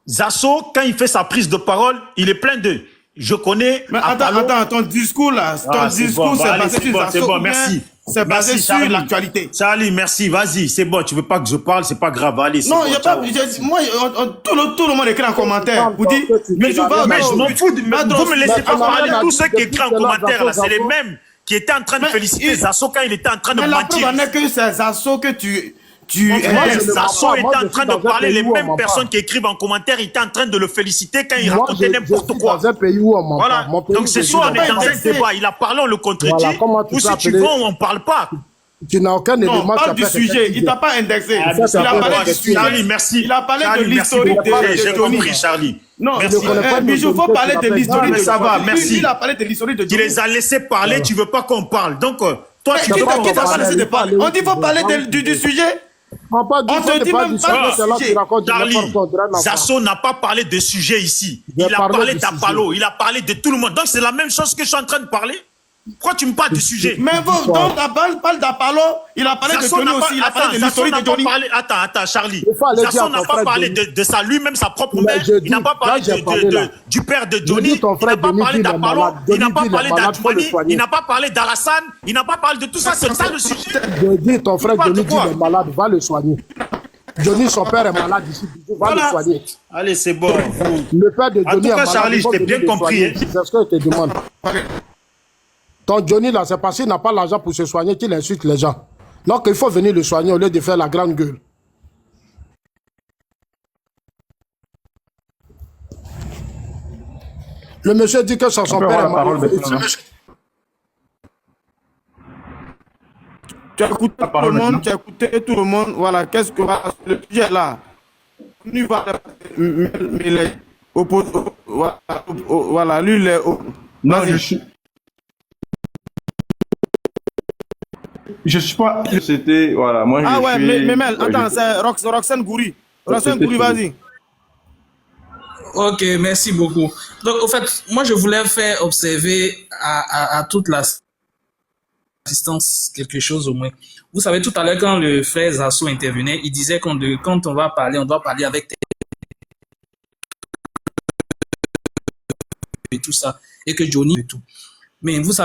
Zasso, quand il fait sa prise de parole, il est plein de... Je connais... Mais Apollo. attends, ton discours là, ton discours c'est basé sur c'est Zasso bon, ou bien merci. c'est basé Merci, sur Charlie. l'actualité. Charlie, merci, vas-y, c'est bon, tu veux pas que je parle, c'est pas grave, allez, c'est Non, bon, il y a ciao. pas. Moi, tout le monde écrit en commentaire pour dire. Mais je vais Mais je m'en fous, Va vous droit. me laissez pas Mais parler. on a Tous dit ceux qui depuis écrivent en que là, commentaire, là, c'est les Zasso, mêmes qui était en train de féliciter Zasso quand il était en train de mentir. Mais la mentir. preuve en est que c'est Zasso que tu Zasso était en train de parler, les mêmes personnes qui écrivent en commentaire, ils étaient en train de le féliciter quand il racontait n'importe quoi. Dans un pays où on Voilà. Donc c'est soit on est dans un débat, il a parlé, on le contredit, ou si tu veux, on ne parle pas. Tu n'as aucun élément. Non, parle du sujet, il t'a pas indexé. Il a parlé du sujet. Charlie, merci. Il a parlé Charlie, de l'historique de J'ai Johnny. compris, Charlie. Non, merci. Bijou, il faut parler de l'historique de ça va, merci. Il a parlé de l'historique de Tu Johnny. les as laissés parler, tu veux pas qu'on parle. Donc, toi, tu Qui veux pas t'a qu'on pas parle. laissé de parler? On dit qu'il faut parler du sujet. On te dit même pas du sujet. Charlie, Zasso n'a pas parlé de sujet ici. Il a parlé d'Apollo, il a parlé de tout le monde. Donc c'est la même chose que je suis en train de parler. Pourquoi tu me parles du sujet? Mais vous, donc, parle d'Apollo, il a parlé de Johnny aussi, il a parlé de l'historique de Johnny. Attends, Charlie. Zasso n'a pas parlé de ça lui-même, sa propre mère. Il n'a pas parlé du père de Johnny. Il n'a pas parlé d'Apollo. Il n'a pas parlé d'Adjmani. Il n'a pas parlé d'Alassane. Il n'a pas parlé de tout ça. C'est ça le sujet. Je dis, ton frère Johnny dit il est malade, va le soigner. Johnny, son père est malade ici, va le soigner. Allez, c'est bon. Le père de Johnny est malade. En tout cas, Charlie, je t'ai bien compris. C'est ce que je te demande. Ton Johnny, là, c'est parce qu'il n'a pas l'argent pour se soigner qu'il insulte les gens. Donc, il faut venir le soigner au lieu de faire la grande gueule. Le monsieur dit que son père est malade. Tu as écouté tout le monde, tu as écouté tout le monde. Voilà, qu'est-ce que le sujet là? Lui va les opposer. Voilà, lui les. Non, je suis pas. C'était. Voilà, moi ah je ouais, suis. mais attends, c'est Roxane Goury. Roxane Goury, vas-y. Ok, merci beaucoup. Donc, au fait, moi, je voulais faire observer à toute l'assistance quelque chose au moins. Vous savez, tout à l'heure, quand le frère Zasso intervenait, il disait quand on va parler, on doit parler avec et tout ça, et que Johnny et tout. Mais vous savez,